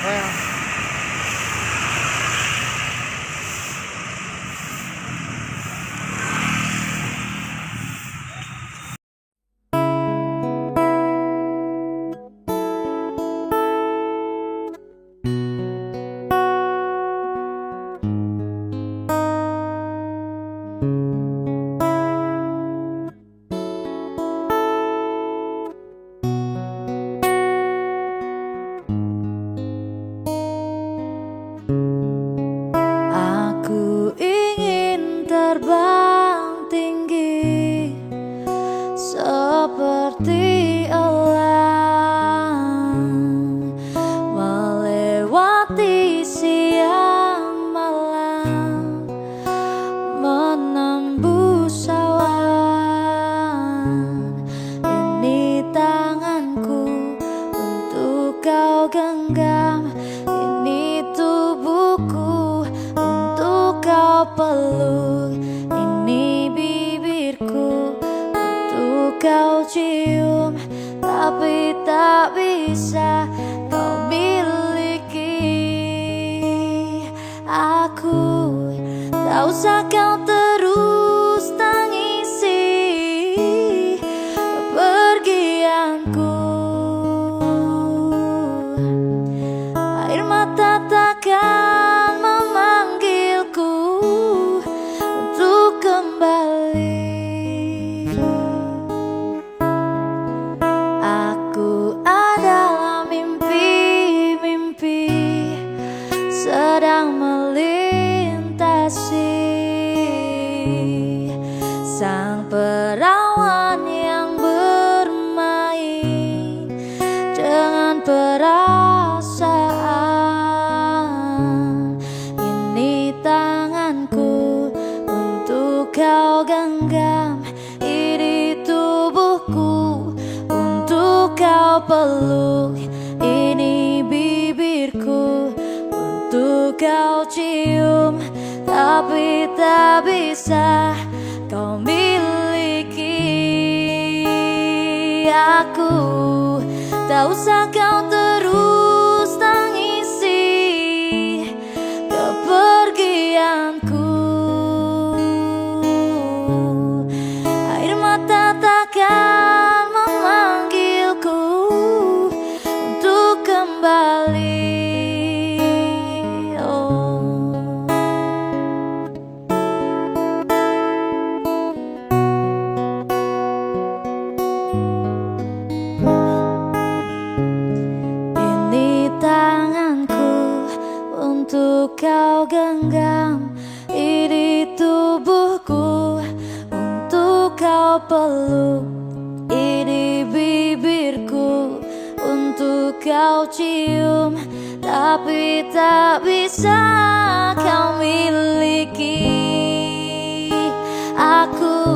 Well, aku ingin terbang tinggi seperti elang, melewati siang malam, menembus awan. Ini tanganku untuk kau genggam, ini tubuhku untuk kau peluk, ini bibirku untuk kau cium, tapi tak bisa kau miliki aku. Tak usah kau terus tangisi kepergianku, air mata takkan memanggilku untuk kembali. Aku adalah mimpi-mimpi sedang melintasi sang perawan yang bermain dengan perasaan. Ini tanganku untuk kau genggam, ini tubuhku untuk kau peluk, ini bibirku untuk kau cium, tapi tak bisa kau miliki aku. Tak usah kau terus tangisi kepergianku, air mata takkan memanggilku untuk kembali. Ini tanganku untuk kau genggam, ini tubuhku untuk kau peluk, ini bibirku untuk kau cium, tapi tak bisa kau miliki aku.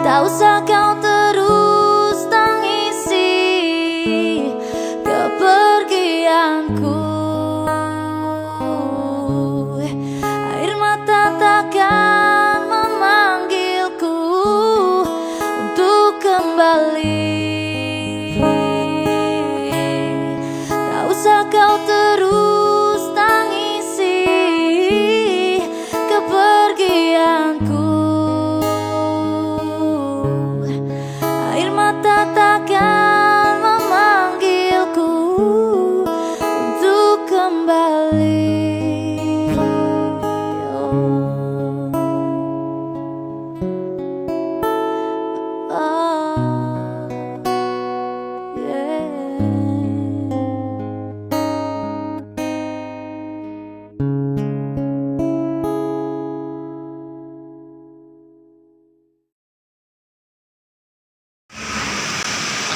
Tak usah kau terus tangisi kepergianku, air mata takkan memanggilku untuk kembali. Tak usah kau terus tangisi kepergianku, air mata takkan memanggilku untuk kembali.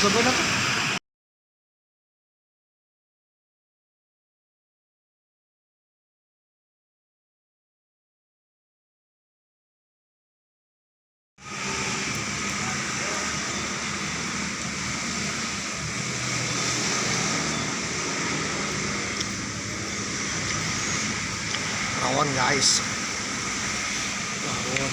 Asa ba na to? Rawon guys. Rawon.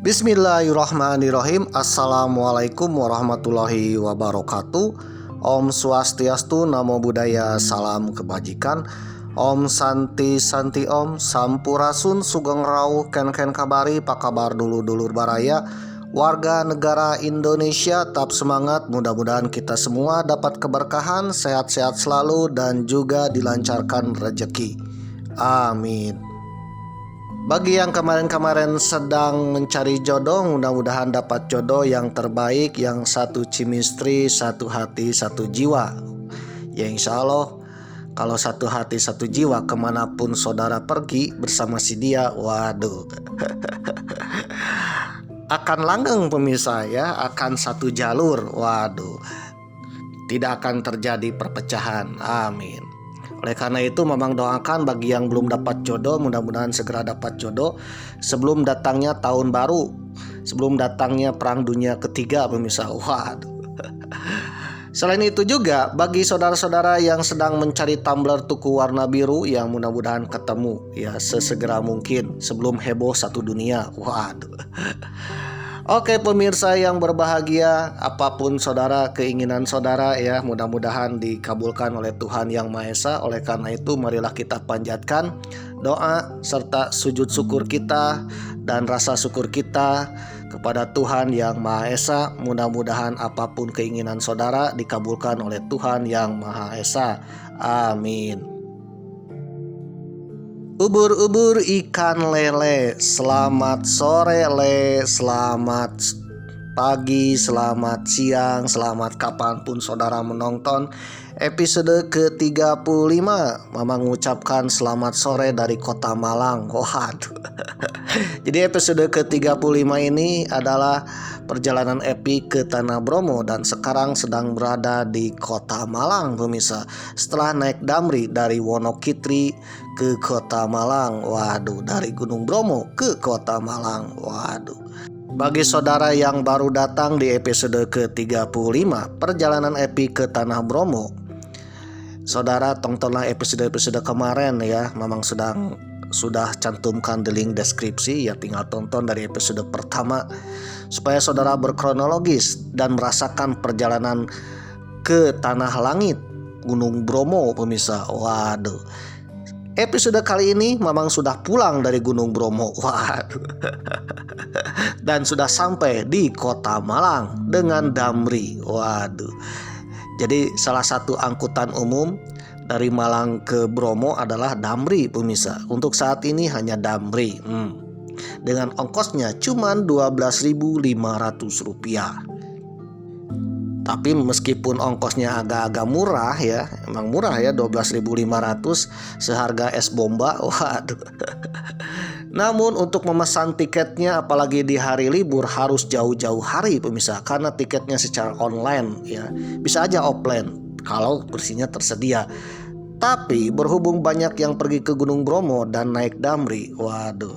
Bismillahirrahmanirrahim. Assalamualaikum warahmatullahi wabarakatuh. Om Swastiastu, Namo Buddhaya, salam kebajikan. Om Santi Santi Om, Sampurasun Sugeng Rau, Ken kabari, pakabar dulur-dulur baraya, warga negara Indonesia, tetap semangat. Mudah-mudahan kita semua dapat keberkahan, sehat-sehat selalu, dan juga dilancarkan rezeki. Amin. Bagi yang kemarin-kemarin sedang mencari jodoh, mudah-mudahan dapat jodoh yang terbaik, yang satu chemistry, satu hati, satu jiwa. Ya insya Allah, kalau satu hati, satu jiwa, kemanapun saudara pergi bersama si dia, waduh, akan langgeng pemirsa ya, akan satu jalur, waduh, tidak akan terjadi perpecahan, amin. Oleh karena itu memang doakan bagi yang belum dapat jodoh, mudah-mudahan segera dapat jodoh sebelum datangnya tahun baru, sebelum datangnya perang dunia ketiga pemirsa. Waduh. Selain itu juga bagi saudara-saudara yang sedang mencari tumbler tuku warna biru, yang mudah-mudahan ketemu ya sesegera mungkin sebelum heboh satu dunia. Waduh. Oke pemirsa yang berbahagia, apapun saudara keinginan saudara ya, mudah-mudahan dikabulkan oleh Tuhan Yang Maha Esa. Oleh karena itu marilah kita panjatkan doa serta sujud syukur kita dan rasa syukur kita kepada Tuhan Yang Maha Esa. Mudah-mudahan apapun keinginan saudara dikabulkan oleh Tuhan Yang Maha Esa. Amin. Ubur-ubur ikan lele, selamat sore le, selamat pagi, selamat siang, selamat kapanpun saudara menonton episode ke-35. Mama mengucapkan selamat sore dari kota Malang. Waduh. Jadi episode ke-35 ini adalah perjalanan epic ke Tanah Bromo, dan sekarang sedang berada di kota Malang pemirsa. Setelah naik Damri dari Wonokitri ke kota Malang, waduh, dari Gunung Bromo ke kota Malang, waduh. Bagi saudara yang baru datang di episode ke-35 perjalanan epic ke Tanah Bromo, saudara tontonlah episode-episode kemarin ya, memang sudah cantumkan di link deskripsi ya, tinggal tonton dari episode pertama supaya saudara berkronologis dan merasakan perjalanan ke Tanah Langit Gunung Bromo pemirsa. Waduh. Episode kali ini memang sudah pulang dari Gunung Bromo. Waduh. Dan sudah sampai di kota Malang dengan Damri. Waduh. Jadi salah satu angkutan umum dari Malang ke Bromo adalah Damri pemirsa. Untuk saat ini hanya Damri. dengan ongkosnya cuma Rp12.500. Tapi meskipun ongkosnya agak-agak murah ya, emang murah ya 12.500 seharga es bomba. Waduh. Namun untuk memesan tiketnya apalagi di hari libur harus jauh-jauh hari pemirsa, karena tiketnya secara online ya. Bisa aja offline kalau kursinya tersedia. Tapi berhubung banyak yang pergi ke Gunung Bromo dan naik Damri, waduh.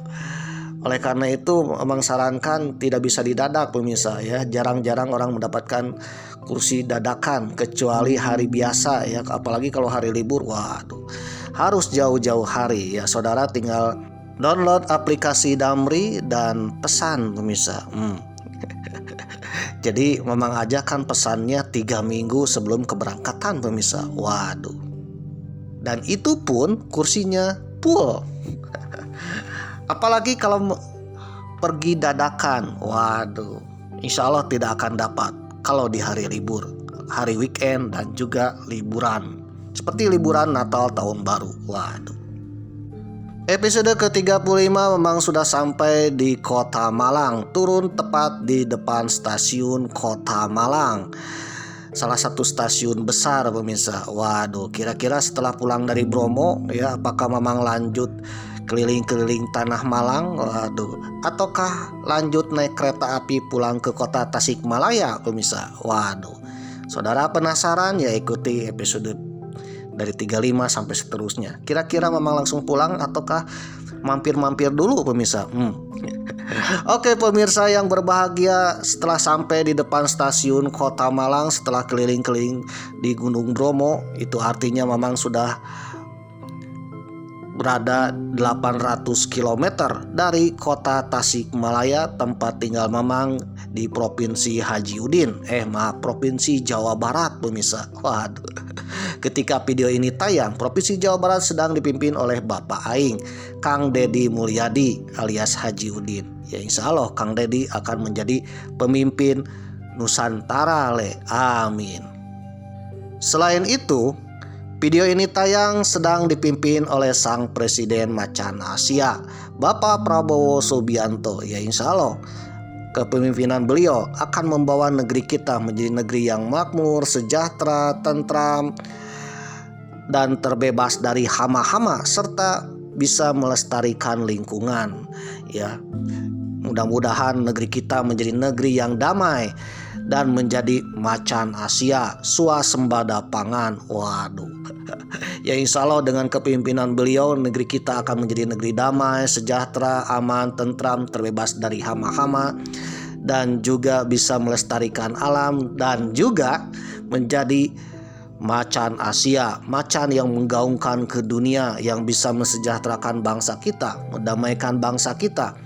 Oleh karena itu memang sarankan tidak bisa didadak pemirsa ya. Jarang-jarang orang mendapatkan kursi dadakan kecuali hari biasa ya. Apalagi kalau hari libur, waduh. Harus jauh-jauh hari ya. Saudara tinggal download aplikasi Damri dan pesan pemirsa. Jadi memang aja kan pesannya 3 minggu sebelum keberangkatan pemirsa. Waduh. Dan itu pun kursinya full. Apalagi kalau pergi dadakan, waduh, insya Allah tidak akan dapat kalau di hari libur, hari weekend dan juga liburan, seperti liburan Natal Tahun Baru. Waduh. Episode ke-35 memang sudah sampai di Kota Malang, turun tepat di depan stasiun Kota Malang. Salah satu stasiun besar pemirsa. Waduh, kira-kira setelah pulang dari Bromo ya, apakah memang lanjut keliling-keliling tanah Malang, waduh, ataukah lanjut naik kereta api pulang ke kota Tasikmalaya pemirsa. Waduh, saudara penasaran ya, ikuti episode dari 35 sampai seterusnya. Kira-kira memang langsung pulang ataukah mampir-mampir dulu pemirsa. Oke pemirsa yang berbahagia, setelah sampai di depan stasiun Kota Malang, setelah keliling-keliling di Gunung Bromo, itu artinya memang sudah berada 800 km dari kota Tasikmalaya, tempat tinggal Mamang di Provinsi Haji Udin. Provinsi Jawa Barat pemirsa. Waduh. Ketika video ini tayang, Provinsi Jawa Barat sedang dipimpin oleh Bapak Aing, Kang Deddy Mulyadi alias Haji Udin. Ya insya Allah Kang Deddy akan menjadi pemimpin Nusantara le. Amin. Selain itu, video ini tayang sedang dipimpin oleh Sang Presiden Macan Asia, Bapak Prabowo Subianto. Ya insya Allah kepemimpinan beliau akan membawa negeri kita menjadi negeri yang makmur, sejahtera, tentram, dan terbebas dari hama-hama, serta bisa melestarikan lingkungan. Ya, mudah-mudahan negeri kita menjadi negeri yang damai dan menjadi macan Asia, swasembada pangan. Waduh. Ya insya Allah dengan kepemimpinan beliau, negeri kita akan menjadi negeri damai, sejahtera, aman, tentram, terbebas dari hama-hama, dan juga bisa melestarikan alam, dan juga menjadi macan Asia, macan yang menggaungkan ke dunia, yang bisa mensejahterakan bangsa kita, mendamaikan bangsa kita,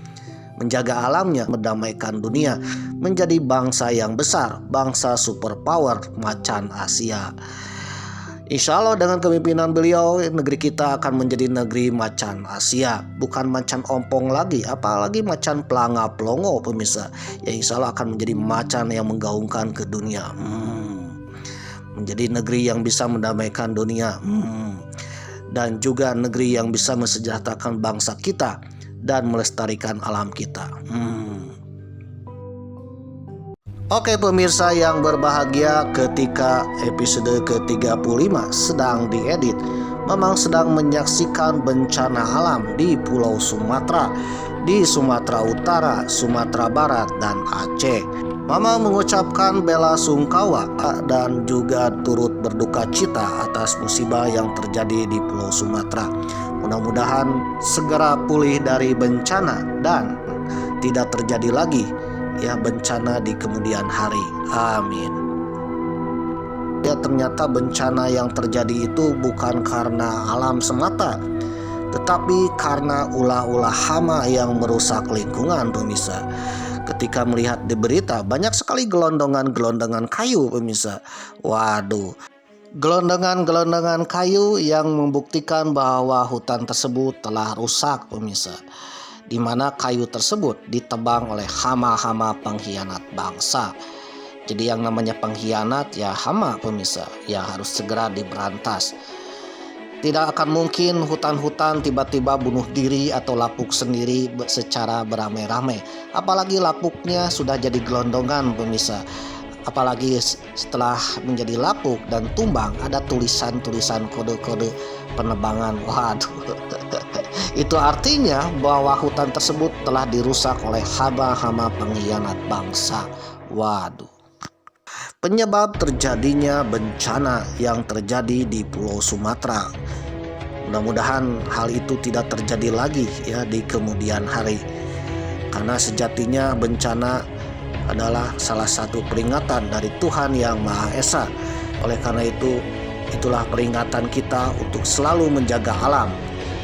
menjaga alamnya, mendamaikan dunia, menjadi bangsa yang besar, bangsa superpower, macan Asia. Insya Allah dengan kepemimpinan beliau, negeri kita akan menjadi negeri macan Asia, bukan macan ompong lagi, apalagi macan pelanga pelongo pemirsa. Ya insya Allah akan menjadi macan yang menggaungkan ke dunia, menjadi negeri yang bisa mendamaikan dunia, dan juga negeri yang bisa mensejahterakan bangsa kita dan melestarikan alam kita. Oke pemirsa yang berbahagia, ketika episode ke-35 sedang diedit, memang sedang menyaksikan bencana alam di Pulau Sumatera, di Sumatera Utara, Sumatera Barat, dan Aceh. Mama mengucapkan bela sungkawa dan juga turut berduka cita atas musibah yang terjadi di Pulau Sumatera. Mudah-mudahan segera pulih dari bencana dan tidak terjadi lagi ya bencana di kemudian hari. Amin. Ya ternyata bencana yang terjadi itu bukan karena alam semata, tetapi karena ulah-ulah hama yang merusak lingkungan pemirsa. Ketika melihat di berita banyak sekali gelondongan-gelondongan kayu pemirsa. Waduh, gelondongan-gelondongan kayu yang membuktikan bahwa hutan tersebut telah rusak pemirsa, di mana kayu tersebut ditebang oleh hama-hama pengkhianat bangsa. Jadi yang namanya pengkhianat ya hama pemirsa, ya harus segera diberantas. Tidak akan mungkin hutan-hutan tiba-tiba bunuh diri atau lapuk sendiri secara beramai-ramai. Apalagi lapuknya sudah jadi gelondongan pemirsa. Apalagi setelah menjadi lapuk dan tumbang ada tulisan-tulisan kode-kode penebangan. Waduh. Itu artinya bahwa hutan tersebut telah dirusak oleh hama-hama pengkhianat bangsa. Waduh. Penyebab terjadinya bencana yang terjadi di Pulau Sumatera. Mudah-mudahan hal itu tidak terjadi lagi ya di kemudian hari. Karena sejatinya bencana adalah salah satu peringatan dari Tuhan Yang Maha Esa. Oleh karena itu, itulah peringatan kita untuk selalu menjaga alam.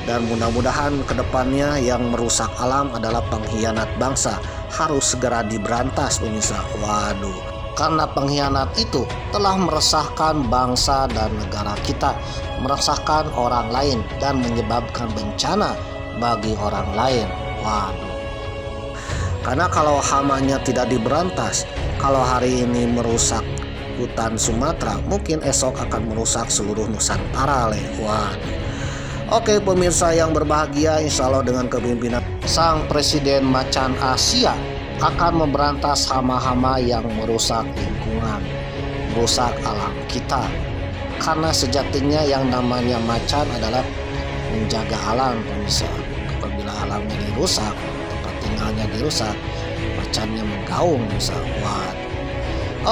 Dan mudah-mudahan kedepannya yang merusak alam adalah pengkhianat bangsa harus segera diberantas pemirsa. Waduh. Karena pengkhianat itu telah meresahkan bangsa dan negara kita, meresahkan orang lain dan menyebabkan bencana bagi orang lain. Waduh. Karena kalau hamanya tidak diberantas, kalau hari ini merusak hutan Sumatera, mungkin esok akan merusak seluruh Nusantara. Waduh. Oke pemirsa yang berbahagia, insya Allah dengan kepemimpinan Sang Presiden Macan Asia akan memberantas hama-hama yang merusak lingkungan, merusak alam kita. Karena sejatinya yang namanya macan adalah menjaga alam pemirsa. Apabila alamnya dirusak, tempat tinggalnya dirusak, macannya menggaung pemirsa. Waduh.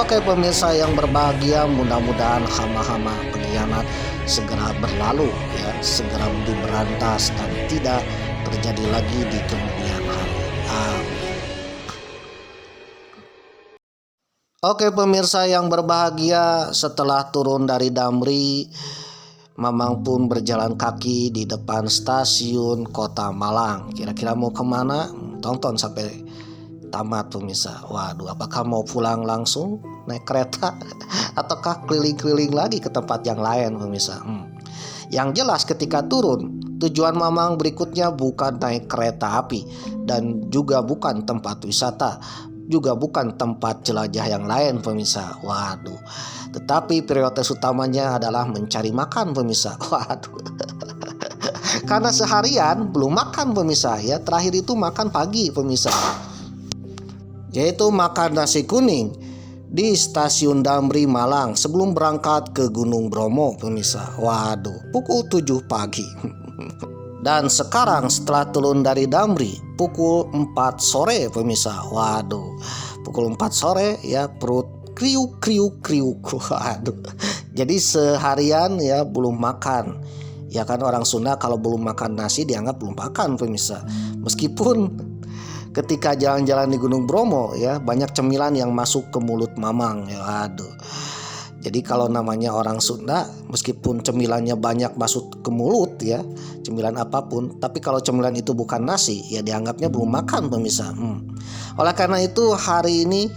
Oke pemirsa yang berbahagia, mudah-mudahan hama-hama pengkhianat segera berlalu ya, segera diberantas dan tidak terjadi lagi di kemudian hari. Amin. Oke pemirsa yang berbahagia, setelah turun dari Damri, Mamang pun berjalan kaki di depan stasiun Kota Malang. Kira-kira mau kemana? Tonton sampai tamat pemirsa. Waduh, apakah mau pulang langsung naik kereta ataukah keliling-keliling lagi ke tempat yang lain pemirsa? Yang jelas ketika turun, tujuan Mamang berikutnya bukan naik kereta api dan juga bukan tempat wisata, juga bukan tempat jelajah yang lain pemirsa. Waduh. Tetapi prioritas utamanya adalah mencari makan pemirsa. Waduh. Karena seharian belum makan pemirsa ya. Terakhir itu makan pagi pemirsa, yaitu makan nasi kuning di stasiun Damri Malang sebelum berangkat ke Gunung Bromo pemirsa. Waduh, pukul 7 pagi. Dan sekarang setelah turun dari Damri pukul 4 sore pemirsa. Waduh, pukul 4 sore ya, perut kriuk. Waduh. Jadi seharian ya belum makan. Ya kan orang Sunda kalau belum makan nasi dianggap belum makan pemirsa. Meskipun ketika jalan-jalan di Gunung Bromo ya banyak cemilan yang masuk ke mulut Mamang ya. Waduh. Jadi kalau namanya orang Sunda, meskipun cemilannya banyak masuk ke mulut ya, cemilan apapun, tapi kalau cemilan itu bukan nasi, ya dianggapnya belum makan pemirsa. Oleh karena itu hari ini,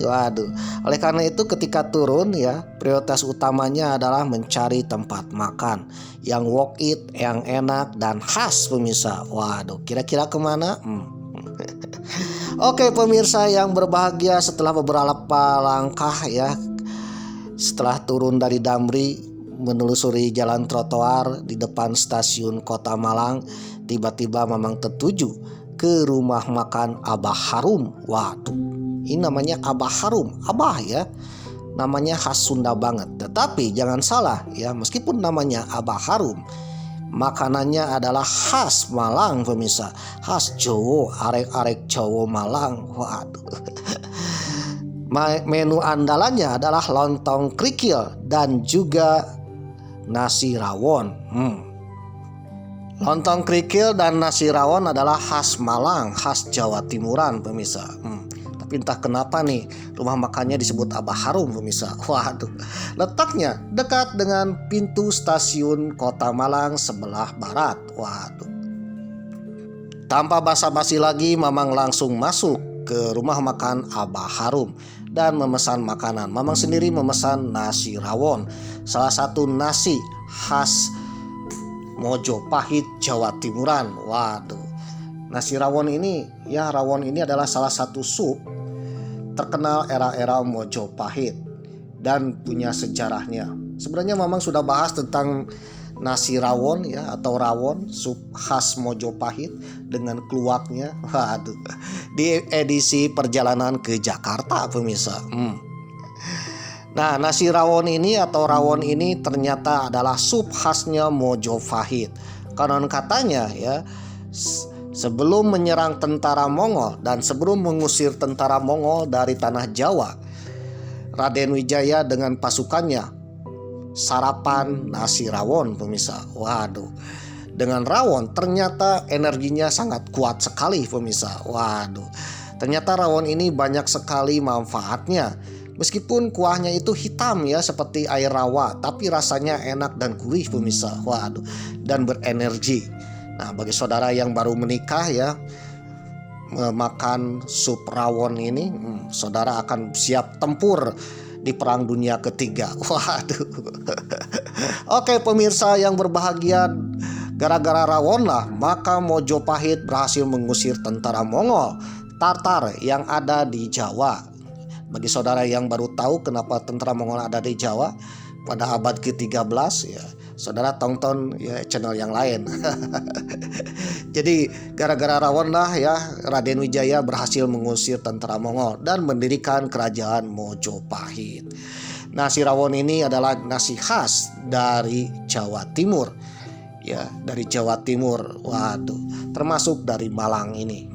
oleh karena itu ketika turun ya, prioritas utamanya adalah mencari tempat makan yang walk it, yang enak dan khas pemirsa. Waduh, kira-kira kemana? Oke pemirsa yang berbahagia, setelah beberapa langkah ya, setelah turun dari Damri menelusuri jalan trotoar di depan stasiun Kota Malang, tiba-tiba Mamang tertuju ke rumah makan Abah Harum. Waduh, ini namanya Abah Harum. Abah ya, namanya khas Sunda banget. Tetapi jangan salah ya, meskipun namanya Abah Harum, makanannya adalah khas Malang pemirsa, khas Jawa, arek-arek Jawa Malang. Waduh. Menu andalannya adalah lontong krikil dan juga nasi rawon. Lontong krikil dan nasi rawon adalah khas Malang, khas Jawa Timuran pemirsa. Tapi entah kenapa nih rumah makannya disebut Abah Harum pemirsa. Waduh, letaknya dekat dengan pintu stasiun Kota Malang sebelah barat. Waduh. Tanpa basa-basi lagi, Mamang langsung masuk ke rumah makan Abah Harum dan memesan makanan. Mamang sendiri memesan nasi rawon, salah satu nasi khas Mojopahit, Jawa Timuran. Waduh, nasi rawon ini ya, rawon ini adalah salah satu sup terkenal era-era Mojopahit dan punya sejarahnya. Sebenarnya Mamang sudah bahas tentang nasi rawon ya, atau rawon sup khas Mojopahit dengan keluaknya. Waduh, di edisi perjalanan ke Jakarta pemirsa. Nah, nasi rawon ini atau rawon ini ternyata adalah sup khasnya Mojopahit. Konon katanya ya, sebelum menyerang tentara Mongol dan sebelum mengusir tentara Mongol dari tanah Jawa, Raden Wijaya dengan pasukannya sarapan nasi rawon pemirsa. Waduh, dengan rawon ternyata energinya sangat kuat sekali pemirsa. Waduh, ternyata rawon ini banyak sekali manfaatnya. Meskipun kuahnya itu hitam ya seperti air rawa, tapi rasanya enak dan gurih pemirsa. Waduh, dan berenergi. Nah, bagi saudara yang baru menikah ya, makan sup rawon ini, saudara akan siap tempur di Perang Dunia Ketiga. Waduh. Oke pemirsa yang berbahagia, gara-gara rawon lah maka Mojopahit berhasil mengusir tentara Mongol Tartar yang ada di Jawa. Bagi saudara yang baru tahu kenapa tentara Mongol ada di Jawa pada abad ke-13 ya, saudara tonton ya channel yang lain. Jadi gara-gara rawon lah ya Raden Wijaya berhasil mengusir tentara Mongol dan mendirikan kerajaan Mojopahit. Nasi rawon ini adalah nasi khas dari Jawa Timur. Ya, dari Jawa Timur. Waduh, termasuk dari Malang ini.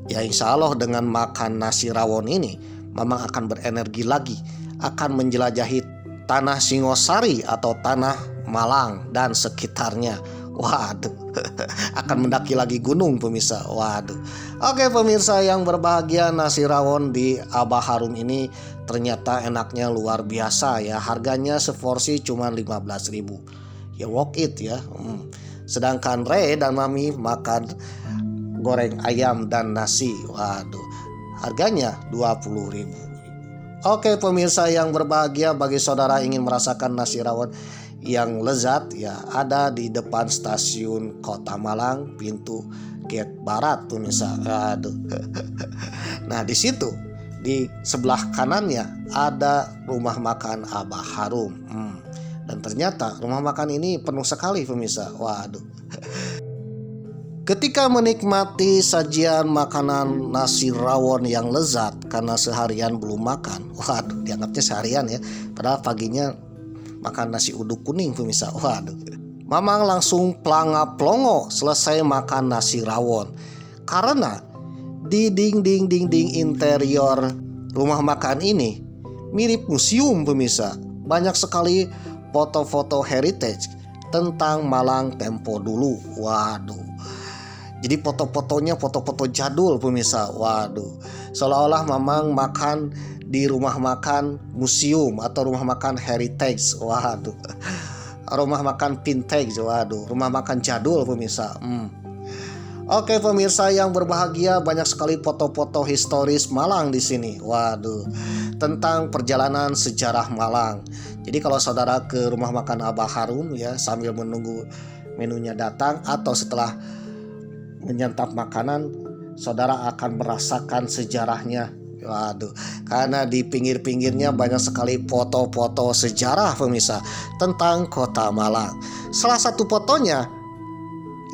Ya insya Allah dengan makan nasi rawon ini Mamang akan berenergi lagi, akan menjelajahi tanah Singosari atau tanah Malang dan sekitarnya. Waduh, akan mendaki lagi gunung pemirsa. Waduh. Oke pemirsa yang berbahagia, nasi rawon di Abah Harum ini ternyata enaknya luar biasa ya. Harganya seporsi cuma 15.000. Ya walk it ya. Sedangkan Re dan Mami makan goreng ayam dan nasi. Waduh, harganya 20.000. Oke pemirsa yang berbahagia, bagi saudara ingin merasakan nasi rawon yang lezat ya, ada di depan stasiun Kota Malang, pintu gate barat pemirsa. Aduh. Nah di situ di sebelah kanannya ada rumah makan Abah Harum. Dan ternyata rumah makan ini penuh sekali pemirsa. Waduh. Ketika menikmati sajian makanan nasi rawon yang lezat karena seharian belum makan. Waduh, dianggapnya seharian ya, padahal paginya makan nasi uduk kuning pemirsa. Waduh, Mamang langsung planga-plongo selesai makan nasi rawon. Karena di dinding interior rumah makan ini mirip museum pemirsa. Banyak sekali foto-foto heritage tentang Malang tempo dulu. Waduh, jadi foto-fotonya foto-foto jadul pemirsa. Waduh, seolah-olah Mamang makan di rumah makan museum atau rumah makan heritage. Waduh, rumah makan vintage. Waduh, rumah makan jadul pemirsa. Oke pemirsa yang berbahagia, banyak sekali foto-foto historis Malang di sini. Waduh, tentang perjalanan sejarah Malang. Jadi kalau saudara ke rumah makan Abah Harum ya, sambil menunggu menunya datang atau setelah menyantap makanan, saudara akan merasakan sejarahnya. Waduh, karena di pinggir-pinggirnya banyak sekali foto-foto sejarah pemirsa tentang kota Malang. Salah satu fotonya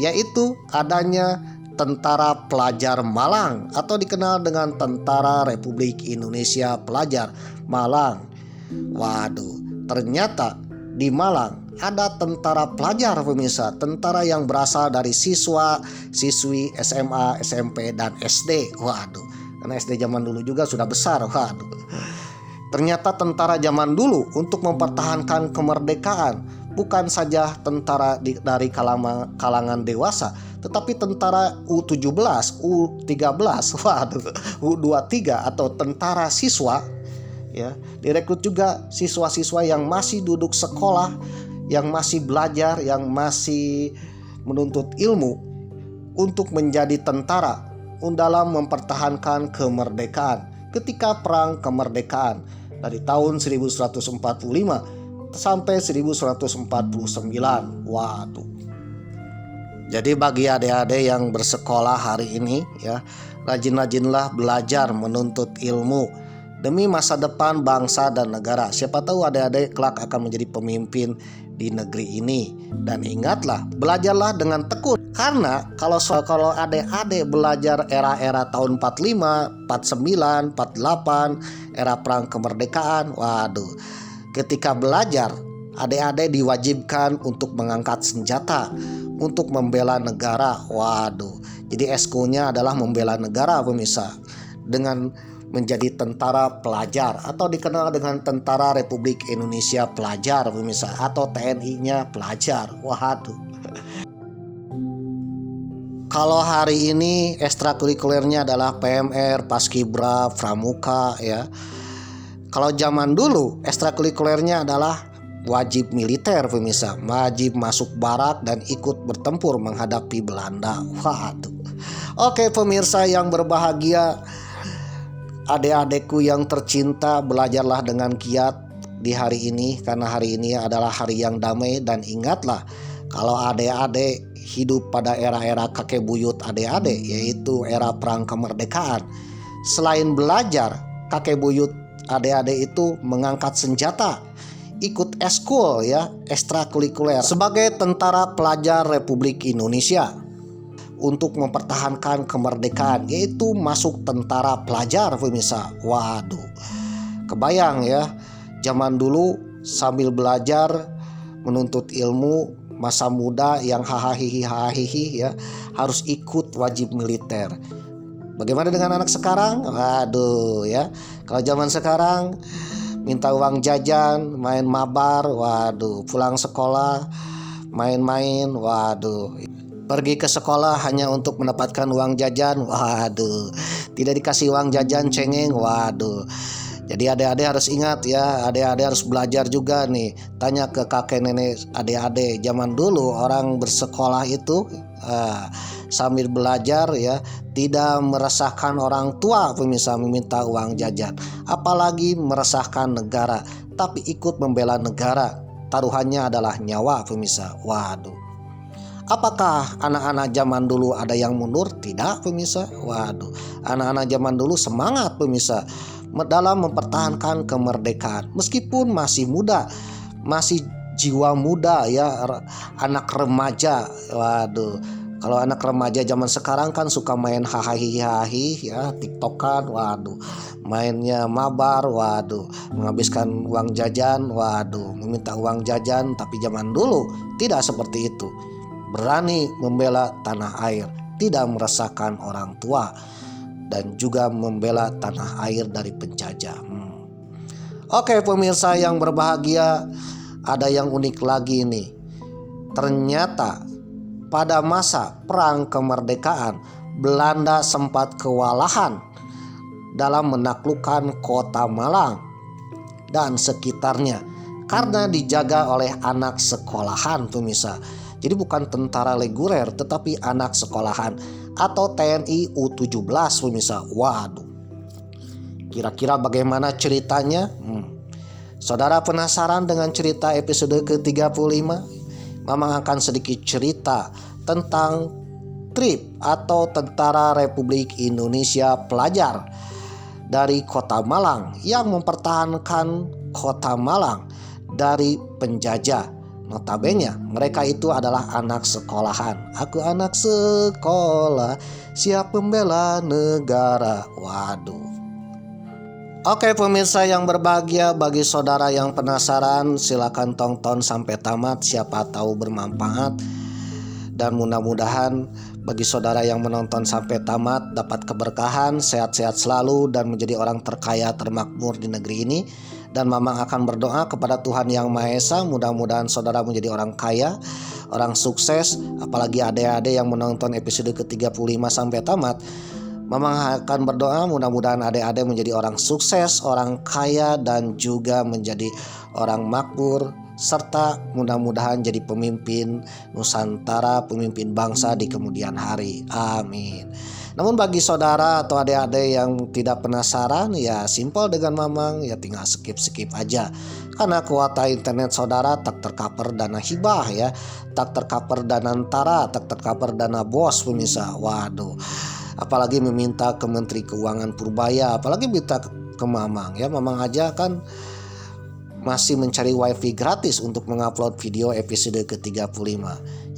yaitu adanya Tentara Pelajar Malang atau dikenal dengan Tentara Republik Indonesia Pelajar Malang. Waduh, ternyata di Malang ada tentara pelajar pemirsa, tentara yang berasal dari siswa-siswi SMA, SMP, dan SD. Waduh, karena SD zaman dulu juga sudah besar. Waduh, ternyata tentara zaman dulu untuk mempertahankan kemerdekaan bukan saja tentara dari kalangan dewasa, tetapi tentara U17, U13, waduh, U23 atau tentara siswa. Ya, direkrut juga siswa-siswa yang masih duduk sekolah, yang masih belajar, yang masih menuntut ilmu untuk menjadi tentara dalam mempertahankan kemerdekaan ketika perang kemerdekaan dari tahun 1145 sampai 1149. Waduh. Jadi bagi adik-adik yang bersekolah hari ini ya, rajin-rajinlah belajar menuntut ilmu demi masa depan bangsa dan negara. Siapa tahu adik-adik kelak akan menjadi pemimpin di negeri ini. Dan ingatlah, belajarlah dengan tekun. Karena kalau adik-adik belajar era-era tahun 45, 49, 48, era perang kemerdekaan, waduh, ketika belajar adik-adik diwajibkan untuk mengangkat senjata untuk membela negara. Waduh, jadi eskulnya adalah membela negara pemirsa, dengan menjadi tentara pelajar atau dikenal dengan Tentara Republik Indonesia Pelajar pemirsa, atau TNI-nya pelajar. Waduh. Kalau hari ini ekstrakurikulernya adalah PMR, Paskibra, Pramuka ya. Kalau zaman dulu ekstrakurikulernya adalah wajib militer pemirsa, wajib masuk barak dan ikut bertempur menghadapi Belanda. Waduh. Oke pemirsa yang berbahagia, adik-adikku yang tercinta, belajarlah dengan giat di hari ini, karena hari ini adalah hari yang damai. Dan ingatlah, kalau adik-adik hidup pada era-era kakek buyut adik-adik, yaitu era perang kemerdekaan, selain belajar, kakek buyut adik-adik itu mengangkat senjata, ikut eskul ya, ekstrakurikuler sebagai tentara pelajar Republik Indonesia untuk mempertahankan kemerdekaan, yaitu masuk tentara pelajar pemirsa. Waduh, kebayang ya, zaman dulu sambil belajar menuntut ilmu, masa muda yang hahaha ya, harus ikut wajib militer. Bagaimana dengan anak sekarang? Waduh ya, kalau zaman sekarang minta uang jajan, main mabar, waduh, pulang sekolah main-main, waduh, pergi ke sekolah hanya untuk mendapatkan uang jajan, waduh, tidak dikasih uang jajan cengeng, waduh. Jadi adik-adik harus ingat ya, adik-adik harus belajar juga nih. Tanya ke kakek nenek adik-adik, zaman dulu orang bersekolah itu sambil belajar ya, tidak meresahkan orang tua pemirsa meminta uang jajan, apalagi meresahkan negara, tapi ikut membela negara. Taruhannya adalah nyawa pemirsa. Waduh. Apakah anak-anak zaman dulu ada yang mundur? Tidak pemirsa. Waduh, anak-anak zaman dulu semangat pemirsa dalam mempertahankan kemerdekaan. Meskipun masih muda, masih jiwa muda ya, anak remaja. Waduh, kalau anak remaja zaman sekarang kan suka main hahaha ya, tiktokan, waduh, mainnya mabar, waduh, menghabiskan uang jajan, waduh, meminta uang jajan. Tapi zaman dulu tidak seperti itu, berani membela tanah air, tidak meresahkan orang tua, dan juga membela tanah air dari penjajah. Oke pemirsa yang berbahagia, ada yang unik lagi nih. Ternyata pada masa perang kemerdekaan, Belanda sempat kewalahan dalam menaklukkan kota Malang dan sekitarnya karena dijaga oleh anak sekolahan pemirsa. Jadi bukan tentara reguler, tetapi anak sekolahan atau TNI U17 pemirsa. Waduh, kira-kira bagaimana ceritanya? Saudara penasaran dengan cerita episode ke-35? Mamang akan sedikit cerita tentang TRIP atau Tentara Republik Indonesia Pelajar dari Kota Malang yang mempertahankan Kota Malang dari penjajah. Notabene mereka itu adalah anak sekolahan. Aku anak sekolah, siap membela negara. Waduh. Oke pemirsa yang berbahagia, bagi saudara yang penasaran silakan tonton sampai tamat, siapa tahu bermanfaat. Dan mudah-mudahan bagi saudara yang menonton sampai tamat dapat keberkahan, sehat-sehat selalu, dan menjadi orang terkaya termakmur di negeri ini. Dan Mamang akan berdoa kepada Tuhan Yang Maha Esa, mudah-mudahan saudara menjadi orang kaya, orang sukses. Apalagi adik-adik yang menonton episode ke-35 sampai tamat, Mamang akan berdoa mudah-mudahan adik-adik menjadi orang sukses, orang kaya, dan juga menjadi orang makmur, serta mudah-mudahan jadi pemimpin Nusantara, pemimpin bangsa di kemudian hari. Amin. Namun bagi saudara atau adik-adik yang tidak penasaran, ya simpel dengan Mamang, ya tinggal skip aja. Karena kuota internet saudara tak tercover dana hibah ya, tak tercover dana antara, tak tercover dana bos pemirsa. Waduh, apalagi meminta ke Menteri Keuangan Purbaya, apalagi minta ke ke Mamang ya. Mamang aja kan masih mencari wifi gratis untuk mengupload video episode ke-35.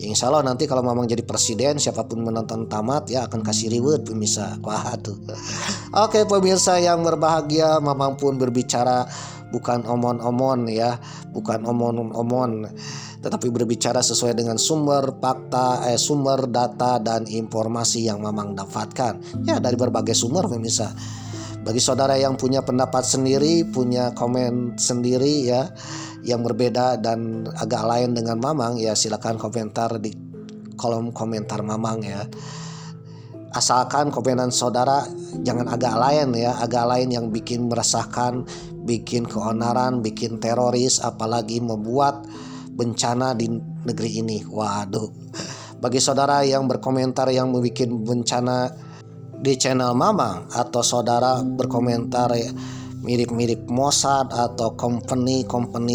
Ya, insya Allah nanti kalau Mamang jadi presiden, siapapun menonton tamat ya akan kasih reward pemirsa. Waduh. Oke pemirsa yang berbahagia, Mamang pun berbicara bukan omon-omon ya, bukan omon-omon, tetapi berbicara sesuai dengan sumber fakta, sumber data dan informasi yang Mamang dapatkan ya dari berbagai sumber pemirsa. Bagi saudara yang punya pendapat sendiri, punya komen sendiri ya yang berbeda dan agak lain dengan Mamang ya, silakan komentar di kolom komentar Mamang ya. Asalkan komenan saudara jangan agak lain ya, agak lain yang bikin meresahkan, bikin keonaran, bikin teroris, apalagi membuat bencana di negeri ini. Waduh. Bagi saudara yang berkomentar yang membuat bencana di channel Mamang, atau saudara berkomentar mirip-mirip Mossad atau company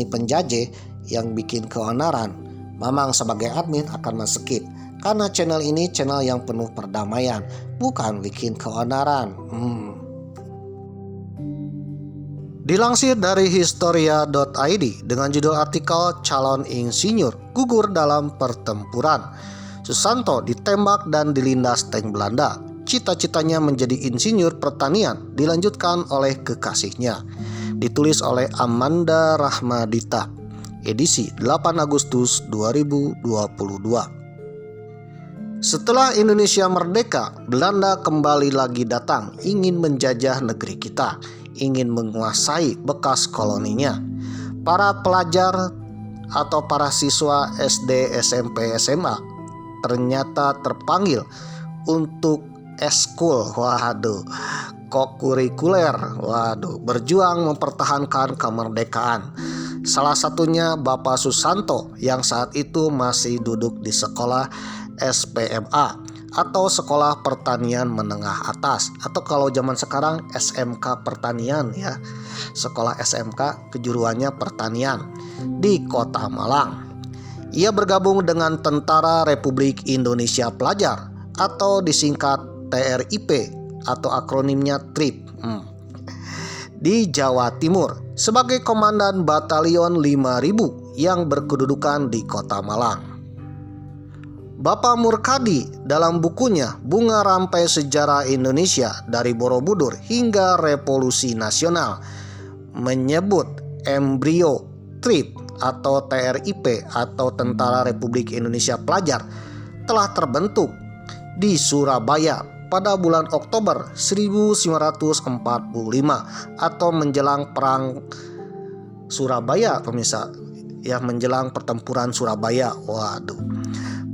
penjajah yang bikin keonaran, Mamang sebagai admin akan men-skip karena channel ini channel yang penuh perdamaian, bukan bikin keonaran. Dilansir dari historia.id dengan judul artikel calon insinyur gugur dalam pertempuran, Susanto ditembak dan dilindas tank Belanda. Cita-citanya menjadi insinyur pertanian dilanjutkan oleh kekasihnya. Ditulis oleh Amanda Rahmadita. Edisi 8 Agustus 2022. Setelah Indonesia merdeka, Belanda kembali lagi datang ingin menjajah negeri kita, ingin menguasai bekas koloninya. Para pelajar atau para siswa SD, SMP, SMA ternyata terpanggil untuk eskul, waduh, kokurikuler, waduh, berjuang mempertahankan kemerdekaan. Salah satunya Bapak Susanto yang saat itu masih duduk di sekolah SPMA atau Sekolah Pertanian Menengah Atas, atau kalau zaman sekarang SMK Pertanian ya, sekolah SMK kejuruannya pertanian di Kota Malang. Ia bergabung dengan Tentara Republik Indonesia Pelajar atau disingkat TRIP atau akronimnya TRIP di Jawa Timur sebagai Komandan Batalion 5000 yang berkedudukan di Kota Malang. Bapak Murkadi dalam bukunya Bunga Rampai Sejarah Indonesia dari Borobudur hingga Revolusi Nasional menyebut embrio TRIP atau TRIP atau Tentara Republik Indonesia Pelajar telah terbentuk di Surabaya pada bulan Oktober 1945 atau menjelang perang Surabaya pemirsa ya, menjelang pertempuran Surabaya. Waduh.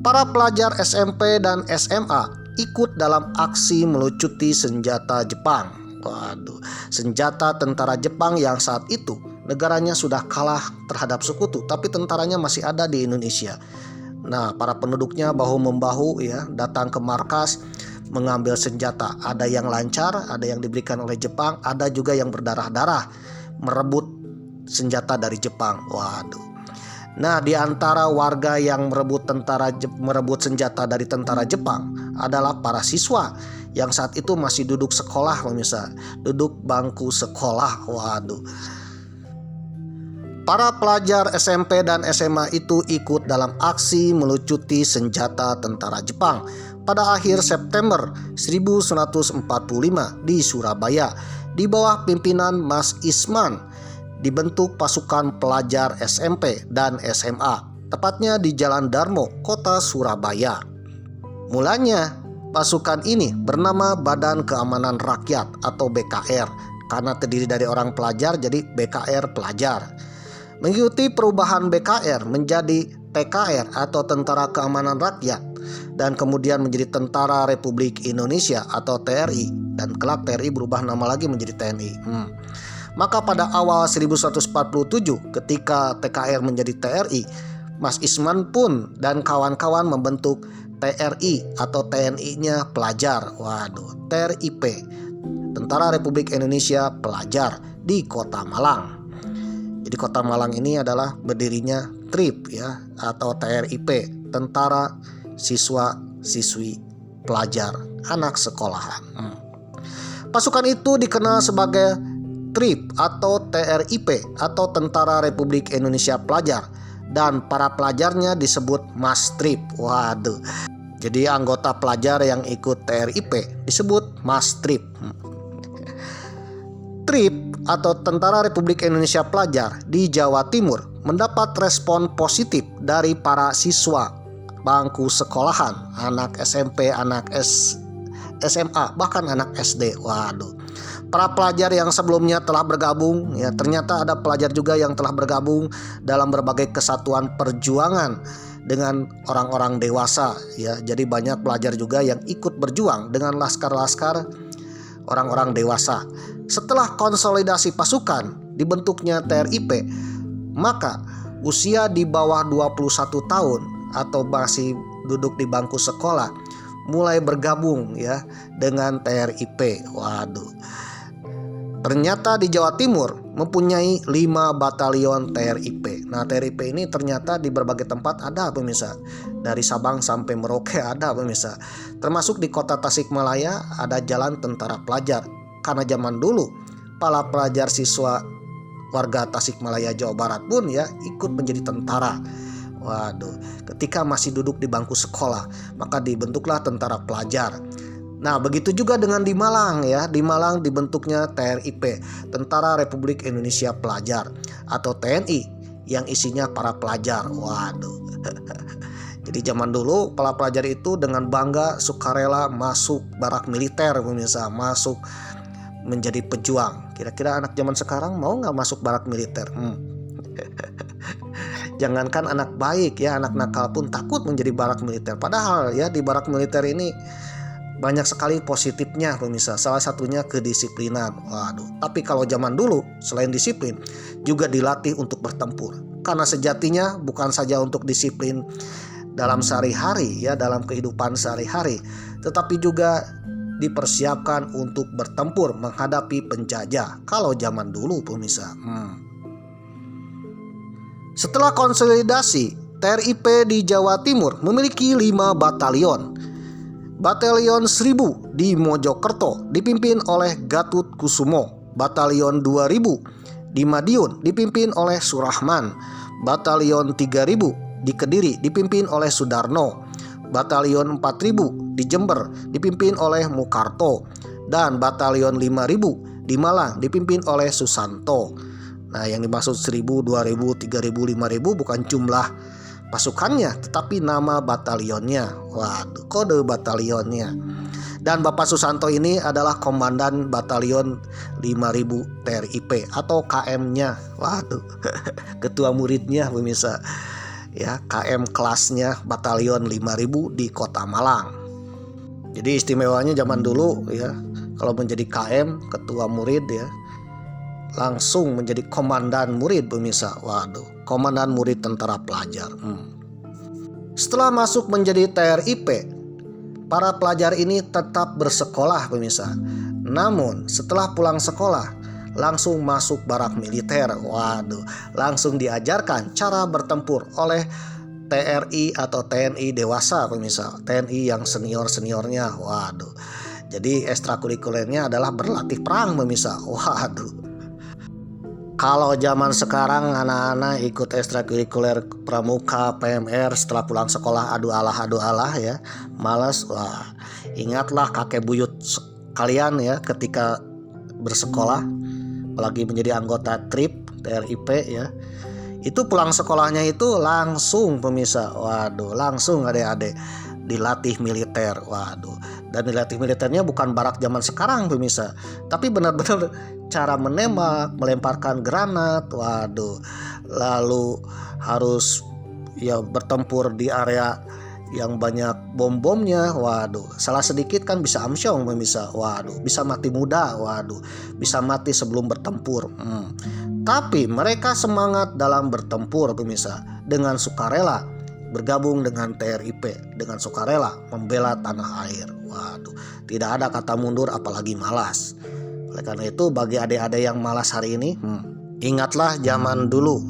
Para pelajar SMP dan SMA ikut dalam aksi melucuti senjata Jepang. Waduh, senjata tentara Jepang yang saat itu negaranya sudah kalah terhadap sekutu, tapi tentaranya masih ada di Indonesia. Nah, para penduduknya bahu-membahu ya datang ke markas mengambil senjata. Ada yang lancar, ada yang diberikan oleh Jepang, ada juga yang berdarah-darah merebut senjata dari Jepang. Waduh. Nah, di antara warga yang merebut senjata dari tentara Jepang adalah para siswa yang saat itu masih duduk sekolah pemirsa, duduk bangku sekolah. Waduh. Para pelajar SMP dan SMA itu ikut dalam aksi melucuti senjata tentara Jepang pada akhir September 1945 di Surabaya di bawah pimpinan Mas Isman. Dibentuk pasukan pelajar SMP dan SMA, tepatnya di Jalan Darmo, Kota Surabaya. Mulanya pasukan ini bernama Badan Keamanan Rakyat atau BKR karena terdiri dari orang pelajar, jadi BKR pelajar. Mengikuti perubahan BKR menjadi TKR atau Tentara Keamanan Rakyat dan kemudian menjadi Tentara Republik Indonesia atau TRI, dan kelak TRI berubah nama lagi menjadi TNI. Maka pada awal 1947 ketika TKR menjadi TRI, Mas Isman pun dan kawan-kawan membentuk TRI atau TNI-nya pelajar. Waduh, TRIP, Tentara Republik Indonesia Pelajar di Kota Malang. Jadi Kota Malang ini adalah berdirinya TRIP ya atau TRIP, Tentara Siswa Siswi Pelajar Anak Sekolahan. Pasukan itu dikenal sebagai TRIP atau TRIP atau Tentara Republik Indonesia Pelajar, dan para pelajarnya disebut Mastrip. Waduh. Jadi anggota pelajar yang ikut TRIP disebut Mastrip. TRIP atau Tentara Republik Indonesia Pelajar di Jawa Timur mendapat respon positif dari para siswa bangku sekolahan, anak SMP, anak SMA, bahkan anak SD. Waduh. Para pelajar yang sebelumnya telah bergabung, ya ternyata ada pelajar juga yang telah bergabung dalam berbagai kesatuan perjuangan dengan orang-orang dewasa, ya. Jadi banyak pelajar juga yang ikut berjuang dengan laskar-laskar orang-orang dewasa. Setelah konsolidasi pasukan dibentuknya TRIP, maka usia di bawah 21 tahun atau masih duduk di bangku sekolah mulai bergabung, ya, dengan TRIP. Waduh. Ternyata di Jawa Timur mempunyai 5 batalion TRIP. Nah, TRIP ini ternyata di berbagai tempat ada, pemirsa. Dari Sabang sampai Merauke ada, pemirsa. Termasuk di kota Tasikmalaya ada Jalan Tentara Pelajar. Karena zaman dulu para pelajar siswa warga Tasikmalaya Jawa Barat pun, ya, ikut menjadi tentara. Waduh, ketika masih duduk di bangku sekolah, maka dibentuklah Tentara Pelajar. Nah, begitu juga dengan di Malang, ya. Di Malang dibentuknya TRIP, Tentara Republik Indonesia Pelajar, atau TNI, yang isinya para pelajar. Waduh. Jadi zaman dulu para pelajar itu dengan bangga sukarela masuk barak militer, pemirsa, masuk menjadi pejuang. Kira-kira anak zaman sekarang mau nggak masuk barak militer? Jangankan anak baik, ya, anak nakal pun takut menjadi barak militer. Padahal, ya, di barak militer ini banyak sekali positifnya, pemirsa. Salah satunya kedisiplinan. Waduh. Tapi kalau zaman dulu selain disiplin juga dilatih untuk bertempur. Karena sejatinya bukan saja untuk disiplin dalam sehari-hari, ya, dalam kehidupan sehari-hari, tetapi juga dipersiapkan untuk bertempur menghadapi penjajah. Kalau zaman dulu, pemirsa. Setelah konsolidasi, TRIP di Jawa Timur memiliki 5 batalion. Batalion 1000 di Mojokerto dipimpin oleh Gatut Kusumo. Batalion 2000 di Madiun dipimpin oleh Surahman. Batalion 3000 di Kediri dipimpin oleh Sudarno. Batalion 4000 di Jember dipimpin oleh Mukarto. Dan Batalion 5000 di Malang dipimpin oleh Susanto. Nah, yang dimaksud 1000, 2000, 3000, 5000 bukan jumlah pasukannya, tetapi nama batalionnya. Waduh, kode batalionnya. Dan Bapak Susanto ini adalah komandan batalion 5000 TRIP atau KM-nya. Waduh. Ketua muridnya, pemirsa. Ya, KM kelasnya batalion 5000 di Kota Malang. Jadi istimewanya zaman dulu, ya, kalau menjadi KM, ketua murid, ya, langsung menjadi komandan murid, pemirsa. Waduh, komandan murid tentara pelajar. Setelah masuk menjadi TRIP, para pelajar ini tetap bersekolah, pemirsa. Namun setelah pulang sekolah langsung masuk barak militer. Waduh, langsung diajarkan cara bertempur oleh TRI atau TNI dewasa, pemirsa. TNI yang senior-seniornya. Waduh. Jadi ekstrakurikulernya adalah berlatih perang, pemirsa. Waduh. Kalau zaman sekarang anak-anak ikut ekstrakurikuler pramuka, PMR setelah pulang sekolah adu alah, ya, malas. Wah, ingatlah kakek buyut kalian, ya, ketika bersekolah, apalagi menjadi anggota TRIP, ya, itu pulang sekolahnya itu langsung, pemirsa. Waduh, langsung adik-adik dilatih militer. Waduh. Dan dilatih militernya bukan barak zaman sekarang, pemirsa, tapi benar-benar cara menembak, melemparkan granat. Waduh. Lalu harus, ya, bertempur di area yang banyak bom-bomnya. Waduh, salah sedikit kan bisa amsyong, pemirsa. Waduh, bisa mati muda. Waduh, bisa mati sebelum bertempur. Tapi mereka semangat dalam bertempur, pemirsa, dengan sukarela bergabung dengan TRIP, dengan sukarela membela tanah air. Waduh, tidak ada kata mundur apalagi malas. Oleh karena itu, bagi adik-adik yang malas hari ini, ingatlah zaman dulu.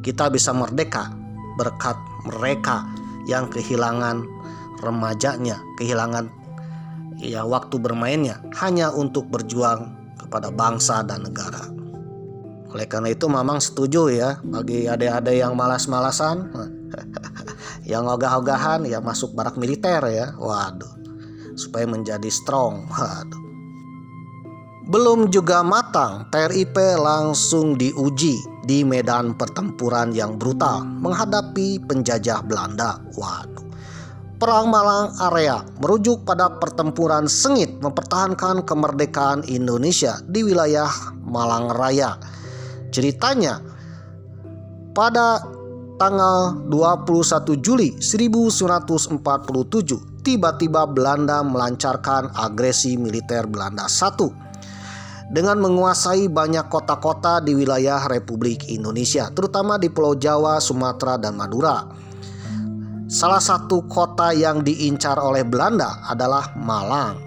Kita bisa merdeka berkat mereka yang kehilangan remajanya, kehilangan, ya, waktu bermainnya hanya untuk berjuang kepada pada bangsa dan negara. Oleh karena itu Mamang setuju ya, bagi adik-adik yang malas-malasan, yang ogah-ogahan ya masuk barak militer ya. Waduh, supaya menjadi strong. Waduh. Belum juga matang, TRIP langsung diuji di medan pertempuran yang brutal menghadapi penjajah Belanda. Waduh. Perang Malang Area merujuk pada pertempuran sengit mempertahankan kemerdekaan Indonesia di wilayah Malang Raya. Ceritanya, pada tanggal 21 Juli 1947, tiba-tiba Belanda melancarkan agresi militer Belanda I dengan menguasai banyak kota-kota di wilayah Republik Indonesia, terutama di Pulau Jawa, Sumatera, dan Madura. Salah satu kota yang diincar oleh Belanda adalah Malang.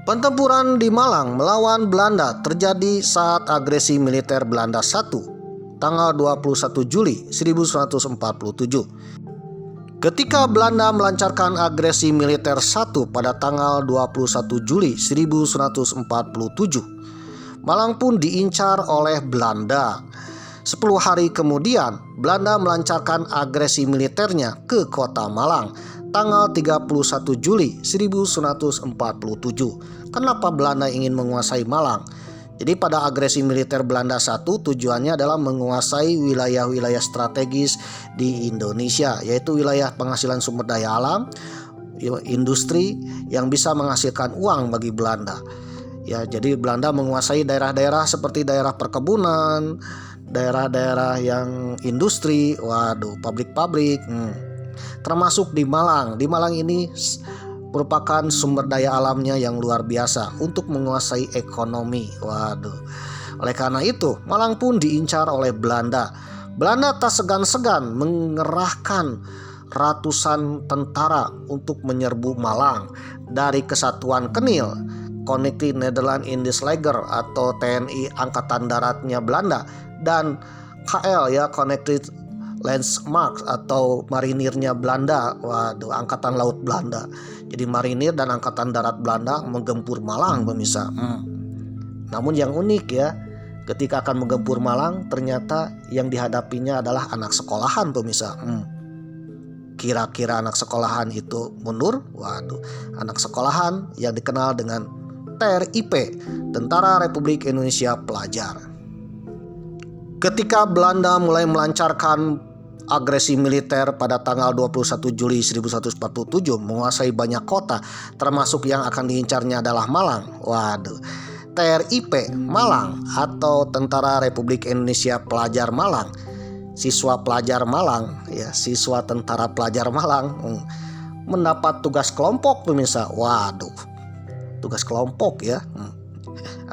Pertempuran di Malang melawan Belanda terjadi saat agresi militer Belanda I, tanggal 21 Juli 1947. Ketika Belanda melancarkan agresi militer I pada tanggal 21 Juli 1947, Malang pun diincar oleh Belanda. 10 hari kemudian, Belanda melancarkan agresi militernya ke kota Malang, tanggal 31 Juli 1947. Kenapa Belanda ingin menguasai Malang? Jadi pada agresi militer Belanda I tujuannya adalah menguasai wilayah-wilayah strategis di Indonesia, yaitu wilayah penghasilan sumber daya alam, industri yang bisa menghasilkan uang bagi Belanda. Ya, jadi Belanda menguasai daerah-daerah seperti daerah perkebunan, daerah-daerah yang industri, pabrik-pabrik, termasuk di Malang. Di Malang ini merupakan sumber daya alamnya yang luar biasa untuk menguasai ekonomi. Oleh karena itu, Malang pun diincar oleh Belanda. Belanda tak segan-segan mengerahkan ratusan tentara untuk menyerbu Malang dari Kesatuan Kenil, Koninklijke Nederland Indisch Leger atau TNI Angkatan Daratnya Belanda, dan KL ya, Koninklijke Landsmacht atau marinirnya Belanda. Angkatan Laut Belanda. Jadi marinir dan angkatan darat Belanda menggempur Malang, pemirsa. Namun yang unik ya, ketika akan menggempur Malang, ternyata yang dihadapinya adalah anak sekolahan, pemirsa. Kira-kira anak sekolahan itu mundur? Anak sekolahan yang dikenal dengan TRIP, Tentara Republik Indonesia Pelajar. Ketika Belanda mulai melancarkan agresi militer pada tanggal 21 Juli 1947 menguasai banyak kota, termasuk yang akan diincarnya adalah Malang. TRIP Malang atau Tentara Republik Indonesia Pelajar Malang, siswa pelajar Malang ya, siswa tentara pelajar Malang mendapat tugas kelompok, pemirsa. Tugas kelompok ya.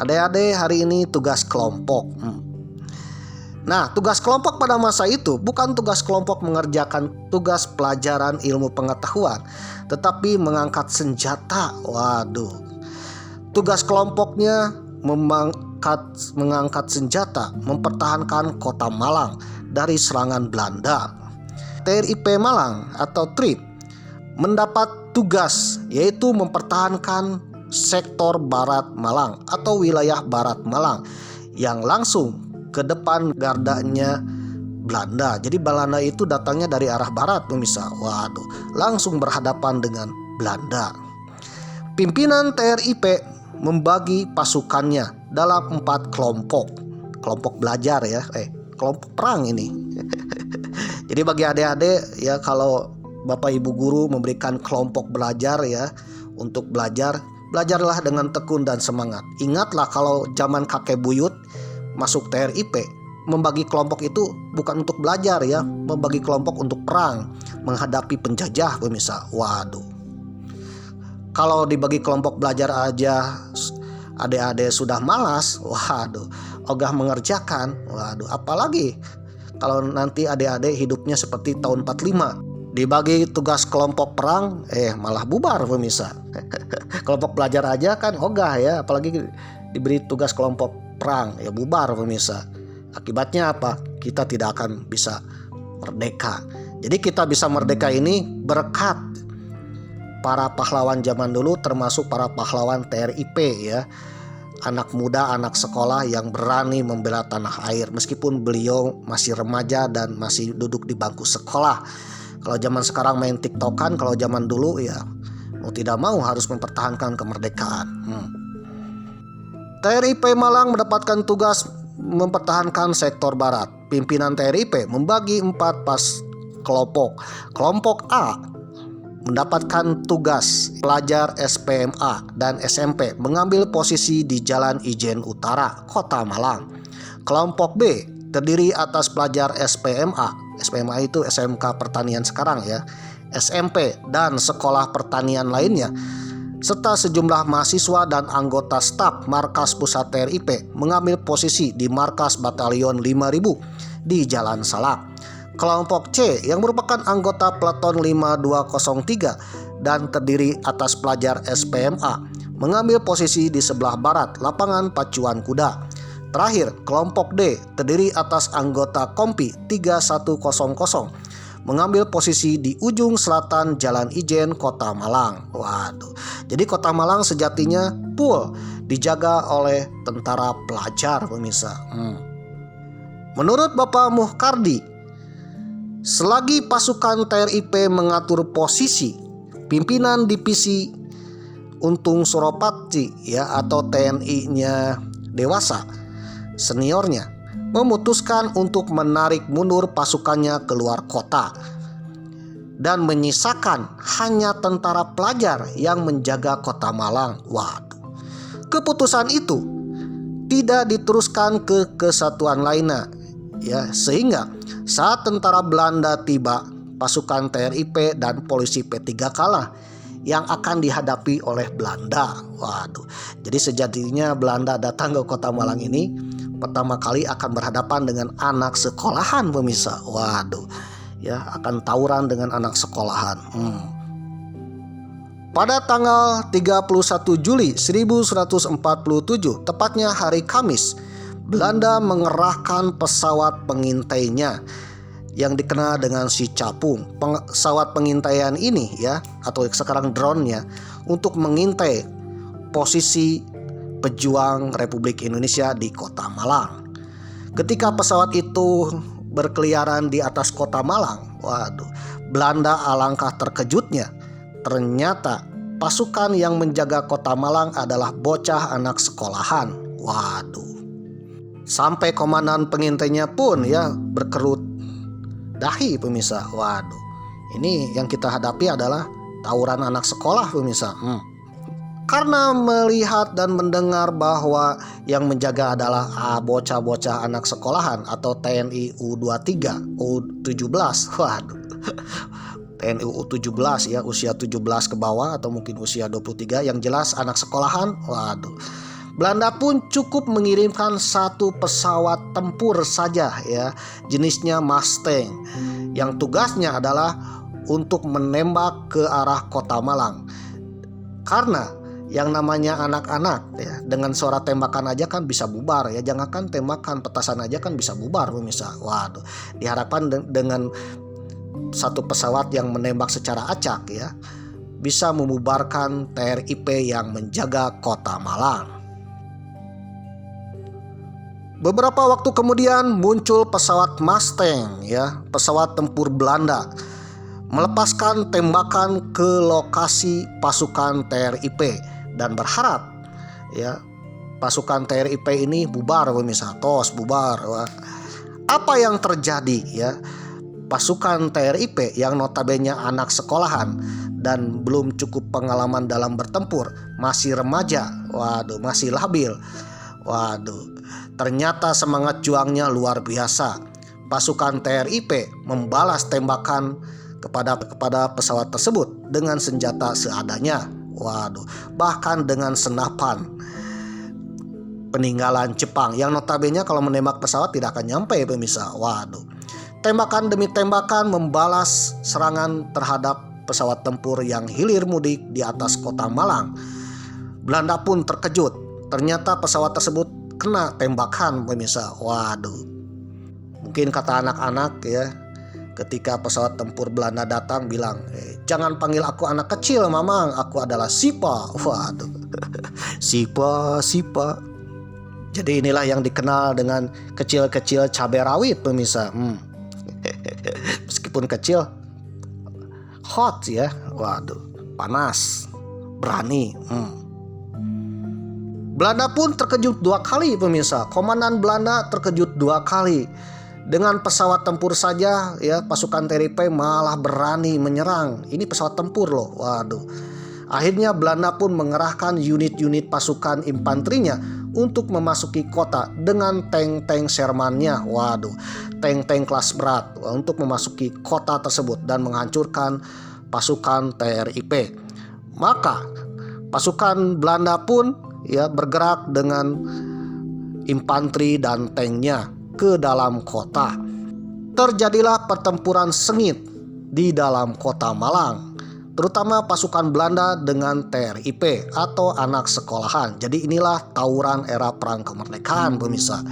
Adik-adik hari ini tugas kelompok. Nah, tugas kelompok pada masa itu bukan tugas kelompok mengerjakan tugas pelajaran ilmu pengetahuan, tetapi mengangkat senjata. Tugas kelompoknya mengangkat senjata, mempertahankan kota Malang dari serangan Belanda. TRIP Malang atau TRIP mendapat tugas yaitu mempertahankan sektor barat Malang atau wilayah barat Malang yang langsung ke depan gardanya Belanda. Jadi Belanda itu datangnya dari arah barat, pemirsa. Langsung berhadapan dengan Belanda. Pimpinan TRIP membagi pasukannya dalam 4 kelompok. Kelompok belajar ya, kelompok perang ini. Jadi bagi adik-adik ya, kalau Bapak Ibu guru memberikan kelompok belajar ya untuk belajar, belajarlah dengan tekun dan semangat. Ingatlah kalau zaman kakek buyut masuk TRIP, membagi kelompok itu bukan untuk belajar ya, membagi kelompok untuk perang menghadapi penjajah, pemirsa. Kalau dibagi kelompok belajar aja adik-adik sudah malas, ogah mengerjakan. Apalagi kalau nanti adik-adik hidupnya seperti tahun 45, dibagi tugas kelompok perang malah bubar, pemirsa. Kelompok belajar aja kan ogah ya, apalagi diberi tugas kelompok perang ya bubar, pemirsa. Akibatnya apa? Kita tidak akan bisa merdeka. Jadi kita bisa merdeka ini berkat para pahlawan zaman dulu, termasuk para pahlawan TRIP ya. anak muda, anak sekolah yang berani membela tanah air meskipun beliau masih remaja dan masih duduk di bangku sekolah. Kalau zaman sekarang main tiktokan, kalau zaman dulu ya mau tidak mau harus mempertahankan kemerdekaan. TRIP Malang mendapatkan tugas mempertahankan sektor barat. Pimpinan TRIP membagi 4 kelompok. Kelompok A mendapatkan tugas pelajar SPMA dan SMP mengambil posisi di Jalan Ijen Utara, Kota Malang. Kelompok B terdiri atas pelajar SPMA. SPMA itu SMK Pertanian sekarang ya. SMP dan sekolah pertanian lainnya serta sejumlah mahasiswa dan anggota staf markas pusat TRIP mengambil posisi di markas Batalion 5000 di Jalan Salak. Kelompok C yang merupakan anggota Peleton 5203 dan terdiri atas pelajar SPMA mengambil posisi di sebelah barat lapangan pacuan kuda. Terakhir, kelompok D terdiri atas anggota Kompi 3100 mengambil posisi di ujung selatan Jalan Ijen, Kota Malang. Waduh, jadi Kota Malang sejatinya full dijaga oleh tentara pelajar, pemirsa. Menurut Bapak Muhkardi, selagi pasukan TRIP mengatur posisi, pimpinan divisi Untung Suropati ya atau TNI-nya dewasa, seniornya memutuskan untuk menarik mundur pasukannya keluar kota dan menyisakan hanya tentara pelajar yang menjaga Kota Malang. Waduh. Keputusan itu tidak diteruskan ke kesatuan lainnya ya, sehingga saat tentara Belanda tiba, pasukan TRIP dan polisi P3 kalah yang akan dihadapi oleh Belanda. Waduh. Jadi sejatinya Belanda datang ke Kota Malang ini pertama kali akan berhadapan dengan anak sekolahan, pemirsa. Waduh. Ya, akan tawuran dengan anak sekolahan. Pada tanggal 31 Juli 1147, tepatnya hari Kamis, Belanda mengerahkan pesawat pengintainya yang dikenal dengan si Capung. Pesawat pengintaian ini ya, atau sekarang drone-nya, untuk mengintai posisi pejuang Republik Indonesia di Kota Malang. Ketika pesawat itu berkeliaran di atas Kota Malang, waduh, Belanda alangkah terkejutnya. Ternyata pasukan yang menjaga Kota Malang adalah bocah anak sekolahan. Waduh. Sampai komandan pengintainya pun ya berkerut dahi, pemirsa. Waduh. Ini yang kita hadapi adalah tawuran anak sekolah, pemirsa. Karena melihat dan mendengar bahwa yang menjaga adalah bocah-bocah anak sekolahan atau TNI U23, U17. Waduh. TNI U17 ya, usia 17 ke bawah atau mungkin usia 23, yang jelas anak sekolahan. Waduh. Belanda pun cukup mengirimkan 1 pesawat tempur saja ya, jenisnya Mustang, yang tugasnya adalah untuk menembak ke arah Kota Malang. Karena yang namanya anak-anak ya, dengan suara tembakan aja kan bisa bubar ya, jangankan tembakan, petasan aja kan bisa bubar, pemirsa. Waduh, diharapkan dengan 1 pesawat yang menembak secara acak ya bisa membubarkan TRIP yang menjaga Kota Malang. Beberapa waktu kemudian muncul pesawat Mustang ya, pesawat tempur Belanda, melepaskan tembakan ke lokasi pasukan TRIP dan berharap ya pasukan TRIP ini bubar, pemirsa. Tos bubar. Wah. Apa yang terjadi ya? Pasukan TRIP yang notabene anak sekolahan dan belum cukup pengalaman dalam bertempur, masih remaja, waduh, masih labil. Waduh, ternyata semangat juangnya luar biasa. Pasukan TRIP membalas tembakan kepada pesawat tersebut dengan senjata seadanya. Waduh, bahkan dengan senapan peninggalan Jepang yang notabene kalau menembak pesawat tidak akan nyampe, pemirsa. Waduh. Tembakan demi tembakan membalas serangan terhadap pesawat tempur yang hilir mudik di atas Kota Malang. Belanda pun terkejut. Ternyata pesawat tersebut kena tembakan, pemirsa. Waduh. Mungkin kata anak-anak ya, ketika pesawat tempur Belanda datang bilang, jangan panggil aku anak kecil, Mamang, aku adalah Sipa. Waduh. Sipa, sipa. Jadi inilah yang dikenal dengan kecil-kecil cabai rawit pemirsa. Meskipun kecil, hot ya. Waduh, panas, berani. Belanda pun terkejut 2 kali pemirsa. Komandan Belanda terkejut 2 kali. Dengan pesawat tempur saja ya, pasukan TRIP malah berani menyerang. Ini pesawat tempur loh. Waduh. Akhirnya Belanda pun mengerahkan unit-unit pasukan infanterinya untuk memasuki kota dengan tank-tank Sherman-nya. Waduh, tank-tank kelas berat untuk memasuki kota tersebut dan menghancurkan pasukan TRIP. Maka pasukan Belanda pun ya bergerak dengan infanteri dan tanknya ke dalam kota. Terjadilah pertempuran sengit di dalam kota Malang, terutama pasukan Belanda dengan TRIP atau anak sekolahan. Jadi inilah tawuran era perang kemerdekaan pemirsa.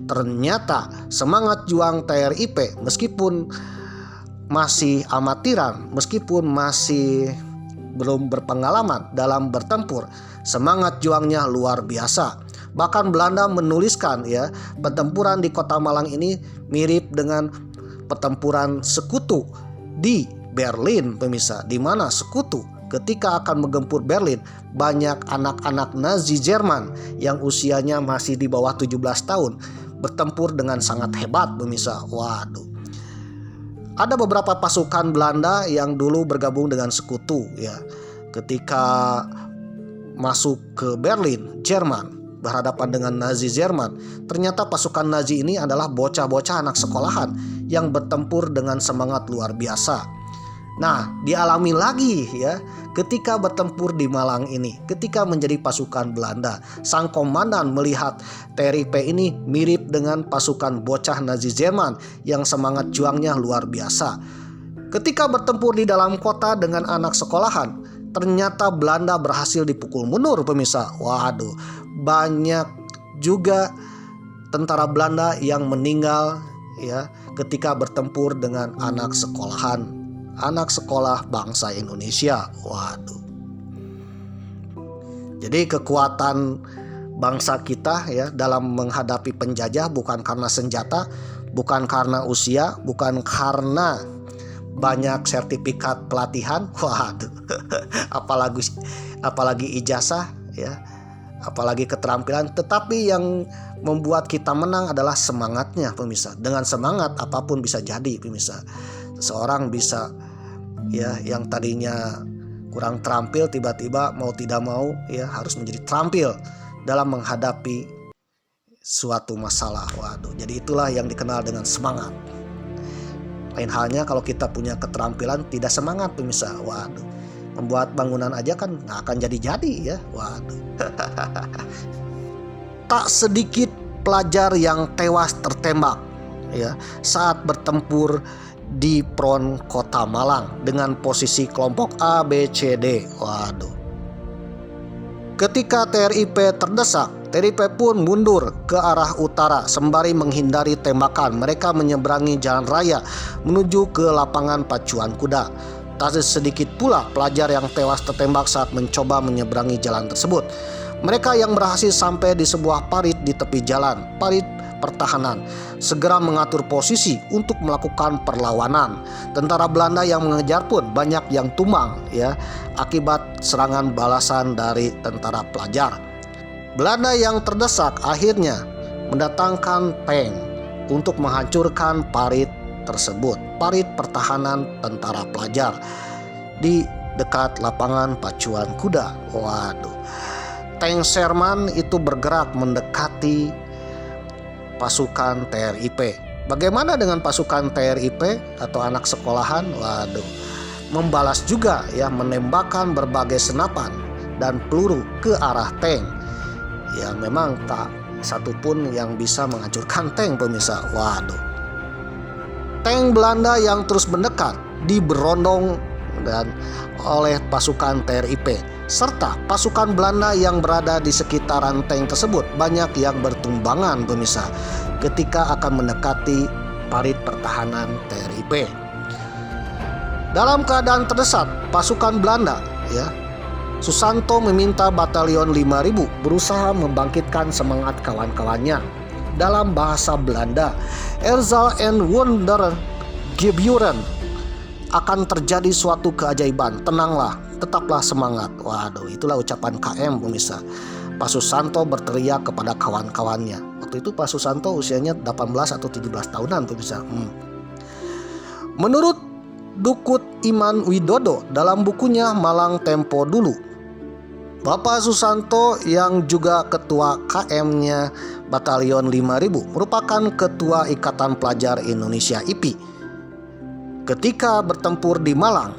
Ternyata semangat juang TRIP meskipun masih amatiran, meskipun masih belum berpengalaman dalam bertempur, semangat juangnya luar biasa. Bahkan Belanda menuliskan ya, pertempuran di kota Malang ini mirip dengan pertempuran sekutu di Berlin pemirsa, di mana sekutu ketika akan menggempur Berlin, banyak anak-anak Nazi Jerman yang usianya masih di bawah 17 tahun bertempur dengan sangat hebat pemirsa. Waduh. Ada beberapa pasukan Belanda yang dulu bergabung dengan sekutu ya. Ketika masuk ke Berlin, Jerman, berhadapan dengan Nazi Jerman, ternyata pasukan Nazi ini adalah bocah-bocah anak sekolahan yang bertempur dengan semangat luar biasa. Nah, dialami lagi ya ketika bertempur di Malang ini, ketika menjadi pasukan Belanda. Sang komandan melihat TRIP ini mirip dengan pasukan bocah Nazi Jerman yang semangat juangnya luar biasa. Ketika bertempur di dalam kota dengan anak sekolahan, ternyata Belanda berhasil dipukul mundur pemirsa. Waduh, banyak juga tentara Belanda yang meninggal ya ketika bertempur dengan anak sekolahan, anak sekolah bangsa Indonesia. Waduh. Jadi kekuatan bangsa kita ya dalam menghadapi penjajah bukan karena senjata, bukan karena usia, bukan karena banyak sertifikat pelatihan. Waduh. apalagi ijazah ya, apalagi keterampilan, tetapi yang membuat kita menang adalah semangatnya pemirsa. Dengan semangat apapun bisa jadi pemirsa. Seseorang bisa ya yang tadinya kurang terampil tiba-tiba mau tidak mau ya harus menjadi terampil dalam menghadapi suatu masalah. Waduh, jadi itulah yang dikenal dengan semangat. Lain halnya kalau kita punya keterampilan tidak semangat pemirsa. Waduh, membuat bangunan aja kan nggak akan jadi-jadi ya. Waduh. Tak sedikit pelajar yang tewas tertembak ya saat bertempur di front kota Malang dengan posisi kelompok A, B, C, D. Waduh. Ketika TRIP terdesak, TRIP pun mundur ke arah utara sembari menghindari tembakan. Mereka menyeberangi jalan raya menuju ke lapangan pacuan kuda. Tak sedikit pula pelajar yang tewas tertembak saat mencoba menyeberangi jalan tersebut. Mereka yang berhasil sampai di sebuah parit di tepi jalan, parit pertahanan, segera mengatur posisi untuk melakukan perlawanan. Tentara Belanda yang mengejar pun banyak yang tumbang ya akibat serangan balasan dari tentara pelajar. Belanda yang terdesak akhirnya mendatangkan tank untuk menghancurkan parit tersebut, parit pertahanan tentara pelajar di dekat lapangan pacuan kuda. Waduh. Tank Sherman itu bergerak mendekati pasukan TRIP. Bagaimana dengan pasukan TRIP atau anak sekolahan? Waduh, membalas juga ya, menembakkan berbagai senapan dan peluru ke arah tank. Ya memang tak satupun yang bisa menghancurkan tank pemirsa. Waduh. Tank Belanda yang terus mendekat diberondong dan oleh pasukan TRIP. Serta pasukan Belanda yang berada di sekitaran tank tersebut banyak yang bertumbangan pemirsa ketika akan mendekati parit pertahanan TRIP. Dalam keadaan terdesak, pasukan Belanda ya Susanto meminta Batalion 5000 berusaha membangkitkan semangat kawan-kawannya. Dalam bahasa Belanda, Erzal en Wonder Geburen, akan terjadi suatu keajaiban, tenanglah, tetaplah semangat. Waduh, itulah ucapan KM pemirsa. Pak Susanto berteriak kepada kawan-kawannya. Waktu itu Pak Susanto usianya 18 atau 17 tahunan pemirsa. Menurut Dukut Iman Widodo dalam bukunya Malang Tempo Dulu, Bapak Susanto yang juga ketua KM-nya Batalion 5000 merupakan ketua Ikatan Pelajar Indonesia IPI. Ketika bertempur di Malang,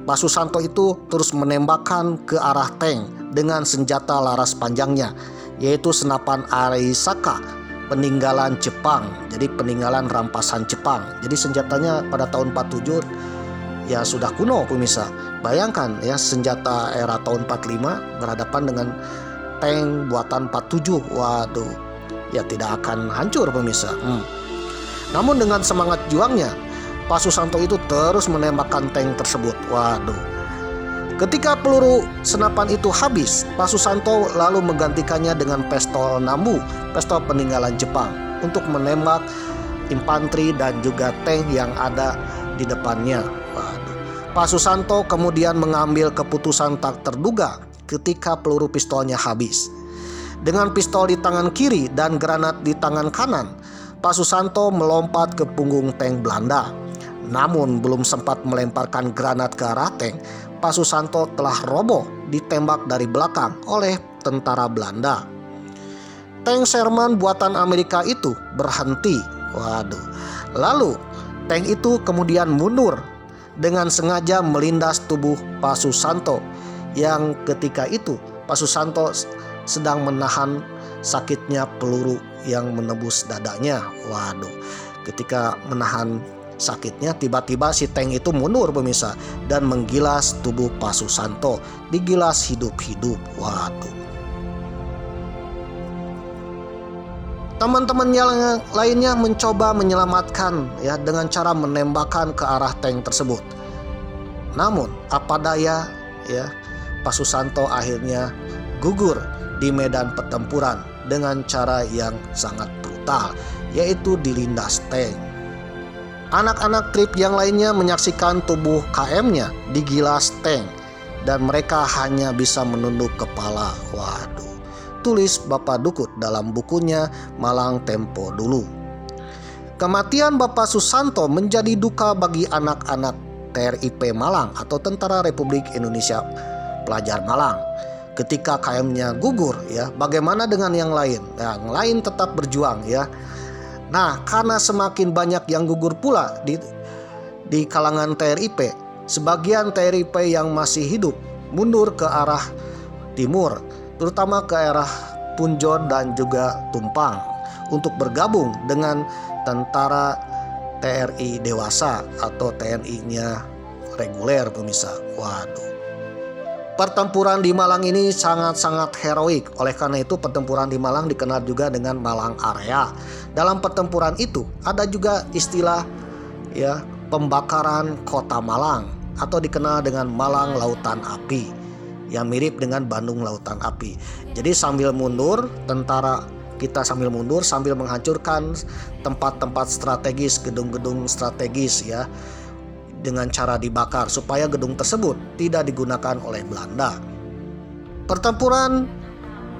Pak Susanto itu terus menembakkan ke arah tank dengan senjata laras panjangnya, yaitu senapan Arisaka peninggalan Jepang. Jadi peninggalan rampasan Jepang. Jadi senjatanya pada tahun 47 ya sudah kuno pemirsa. Bayangkan ya, senjata era tahun 45 berhadapan dengan tank buatan 47. Waduh, ya tidak akan hancur pemirsa. Namun dengan semangat juangnya, Pak Susanto itu terus menembakkan tank tersebut. Waduh. Ketika peluru senapan itu habis, Pak Susanto lalu menggantikannya dengan pistol Nambu, pistol peninggalan Jepang, untuk menembak infanteri dan juga tank yang ada di depannya. Waduh. Pak Susanto kemudian mengambil keputusan tak terduga ketika peluru pistolnya habis. Dengan pistol di tangan kiri dan granat di tangan kanan, Pak Susanto melompat ke punggung tank Belanda. Namun belum sempat melemparkan granat ke arah tank, Pak Susanto telah roboh ditembak dari belakang oleh tentara Belanda. Tank Sherman buatan Amerika itu berhenti. Waduh. Lalu tank itu kemudian mundur dengan sengaja melindas tubuh Pak Susanto, yang ketika itu Pak Susanto sedang menahan sakitnya peluru yang menembus dadanya. Waduh. Ketika menahan sakitnya, tiba-tiba si tank itu mundur pemirsa dan menggilas tubuh Pak Susanto, digilas hidup-hidup. Waduh. Teman-teman yang lainnya mencoba menyelamatkan ya dengan cara menembakkan ke arah tank tersebut. Namun apa daya ya, Pak Susanto akhirnya gugur di medan pertempuran dengan cara yang sangat brutal, yaitu dilindas tank. Anak-anak trip yang lainnya menyaksikan tubuh KM-nya digilas tank dan mereka hanya bisa menunduk kepala. Waduh. Tulis Bapak Dukut dalam bukunya Malang Tempo Dulu. Kematian Bapak Susanto menjadi duka bagi anak-anak TRIP Malang atau Tentara Republik Indonesia Pelajar Malang. Ketika KM-nya gugur ya, bagaimana dengan yang lain? Yang lain tetap berjuang ya. Nah, karena semakin banyak yang gugur pula di kalangan TRIP, sebagian TRIP yang masih hidup mundur ke arah timur, terutama ke arah Punjon dan juga Tumpang, untuk bergabung dengan tentara TRI dewasa atau TNI-nya reguler pemirsa. Waduh. Pertempuran di Malang ini sangat-sangat heroik. Oleh karena itu pertempuran di Malang dikenal juga dengan Malang Area. Dalam pertempuran itu ada juga istilah ya, pembakaran kota Malang atau dikenal dengan Malang Lautan Api, yang mirip dengan Bandung Lautan Api. Jadi sambil mundur, tentara kita sambil mundur sambil menghancurkan tempat-tempat strategis, gedung-gedung strategis ya, dengan cara dibakar supaya gedung tersebut tidak digunakan oleh Belanda. Pertempuran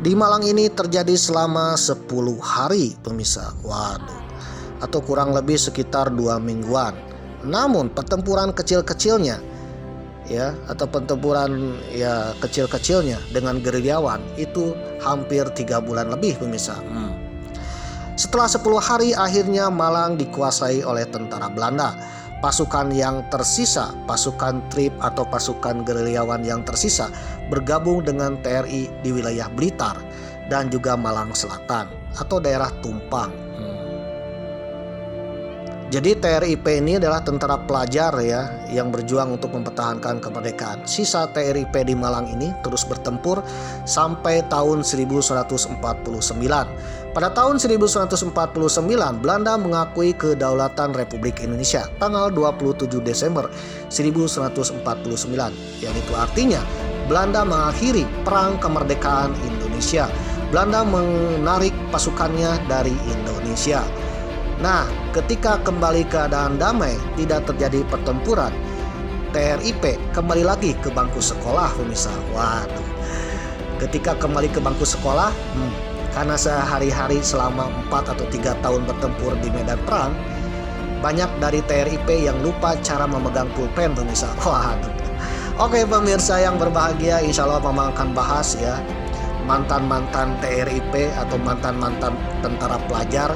di Malang ini terjadi selama 10 hari pemirsa. Waduh. Atau kurang lebih sekitar 2 mingguan. Namun pertempuran kecil-kecilnya ya, atau pertempuran ya kecil-kecilnya dengan gerilyawan itu hampir 3 bulan lebih pemirsa. Setelah 10 hari akhirnya Malang dikuasai oleh tentara Belanda. Pasukan yang tersisa, pasukan trip atau pasukan gerilyawan yang tersisa bergabung dengan TRI di wilayah Blitar dan juga Malang Selatan atau daerah Tumpang. Jadi TRIP ini adalah tentara pelajar ya yang berjuang untuk mempertahankan kemerdekaan. Sisa TRIP di Malang ini terus bertempur sampai tahun 1949. Pada tahun 1949 Belanda mengakui kedaulatan Republik Indonesia tanggal 27 Desember 1949. Yang itu artinya Belanda mengakhiri perang kemerdekaan Indonesia. Belanda menarik pasukannya dari Indonesia. Nah, ketika kembali keadaan damai, tidak terjadi pertempuran, TRIP kembali lagi ke bangku sekolah, pemirsa. Waduh, ketika kembali ke bangku sekolah, karena sehari-hari selama 4 atau 3 tahun bertempur di medan perang, banyak dari TRIP yang lupa cara memegang pulpen, pemirsa. Waduh. Oke pemirsa yang berbahagia, insya Allah Mama akan bahas ya mantan-mantan TRIP atau mantan-mantan tentara pelajar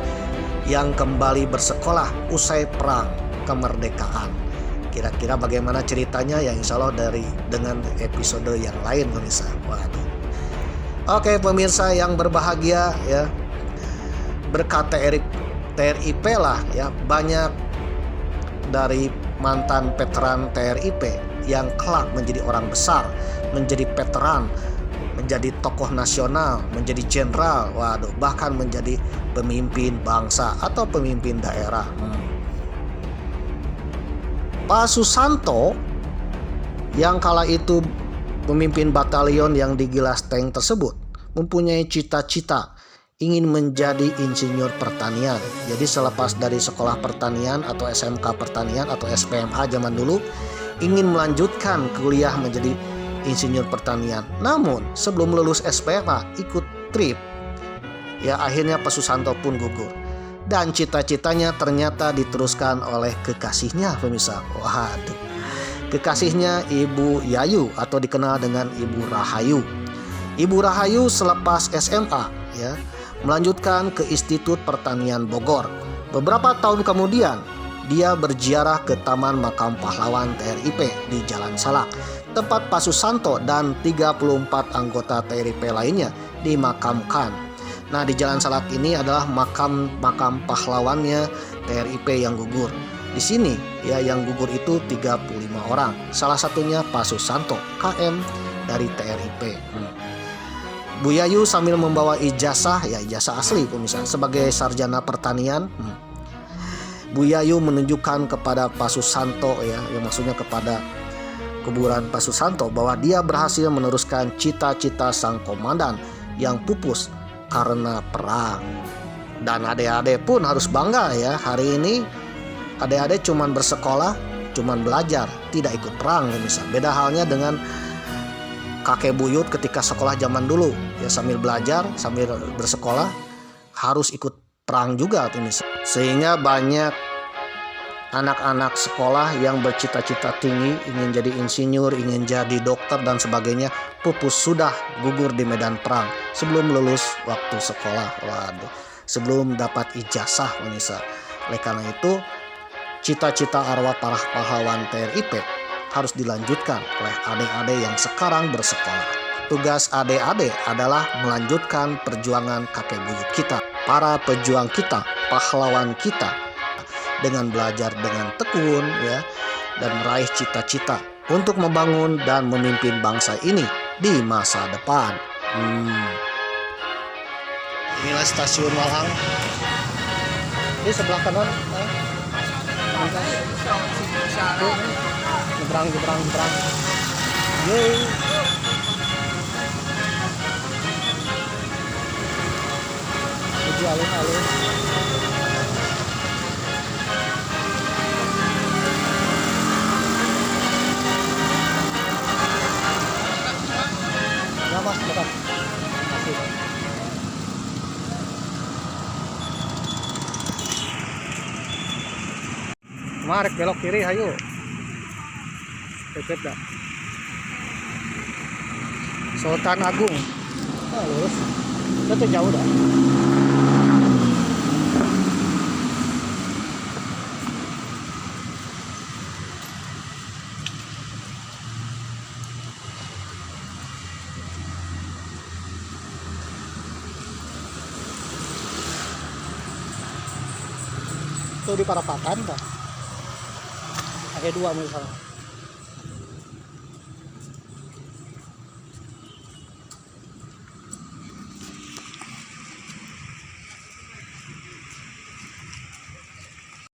yang kembali bersekolah usai perang kemerdekaan. Kira-kira bagaimana ceritanya ya, insya Allah dengan episode yang lain, pemirsa. Waduh. Oke pemirsa yang berbahagia ya, berkat TRIP lah ya, banyak dari mantan veteran TRIP yang kelak menjadi orang besar, menjadi veteran, menjadi tokoh nasional, menjadi jenderal, waduh, bahkan menjadi pemimpin bangsa atau pemimpin daerah. Pak Susanto yang kala itu pemimpin batalion yang digilas tank tersebut mempunyai cita-cita ingin menjadi insinyur pertanian. Jadi selepas dari sekolah pertanian atau SMK pertanian atau SPMA zaman dulu, ingin melanjutkan kuliah menjadi insinyur pertanian. Namun sebelum lulus SPMA ikut trip, ya akhirnya Pak Susanto pun gugur. Dan cita-citanya ternyata diteruskan oleh kekasihnya, pemirsa. Waduh, kekasihnya Ibu Yayu atau dikenal dengan Ibu Rahayu. Ibu Rahayu selepas SMA ya melanjutkan ke Institut Pertanian Bogor. Beberapa tahun kemudian dia berziarah ke Taman Makam Pahlawan TRIP di Jalan Salak, tempat Pak Susanto dan 34 anggota TRIP lainnya dimakamkan. Nah, di Jalan Salak ini adalah makam pahlawannya TRIP yang gugur. Di sini ya yang gugur itu 35 orang. Salah satunya Pak Susanto, KM dari TRIP. Bu Yayu sambil membawa ijazah, ya ijazah asli pemirsa, sebagai sarjana pertanian. Bu Yayu menunjukkan kepada Pak Susanto ya, yang maksudnya kepada kuburan Pak Susanto, bahwa dia berhasil meneruskan cita-cita sang komandan yang pupus karena perang. Dan adik-adik pun harus bangga ya, hari ini adik-adik cuman bersekolah, cuman belajar, tidak ikut perang pemirsa. Beda halnya dengan kakek buyut ketika sekolah zaman dulu ya, sambil belajar sambil bersekolah harus ikut perang juga pemirsa. Sehingga banyak anak-anak sekolah yang bercita-cita tinggi, ingin jadi insinyur, ingin jadi dokter dan sebagainya, pupus sudah gugur di medan perang sebelum lulus waktu sekolah. Waduh, sebelum dapat ijazah pemirsa. Oleh karena itu cita-cita arwah para pahlawan TRIP harus dilanjutkan oleh adik-adik yang sekarang bersekolah. Tugas adik-adik adalah melanjutkan perjuangan kakek buyut kita, para pejuang kita, pahlawan kita, dengan belajar dengan tekun ya, dan meraih cita-cita untuk membangun dan memimpin bangsa ini di masa depan. Inilah stasiun Malang. Di sebelah kanan. Nyebrang. Yeay. Tujuh alun-alun. Ya mas, dekat. Mari belok kiri, ayo. Deket dah. Sultan Agung. Ah, lurus. Itu jauh dah. Itu di Parapakan dah. Pakai dua misalnya.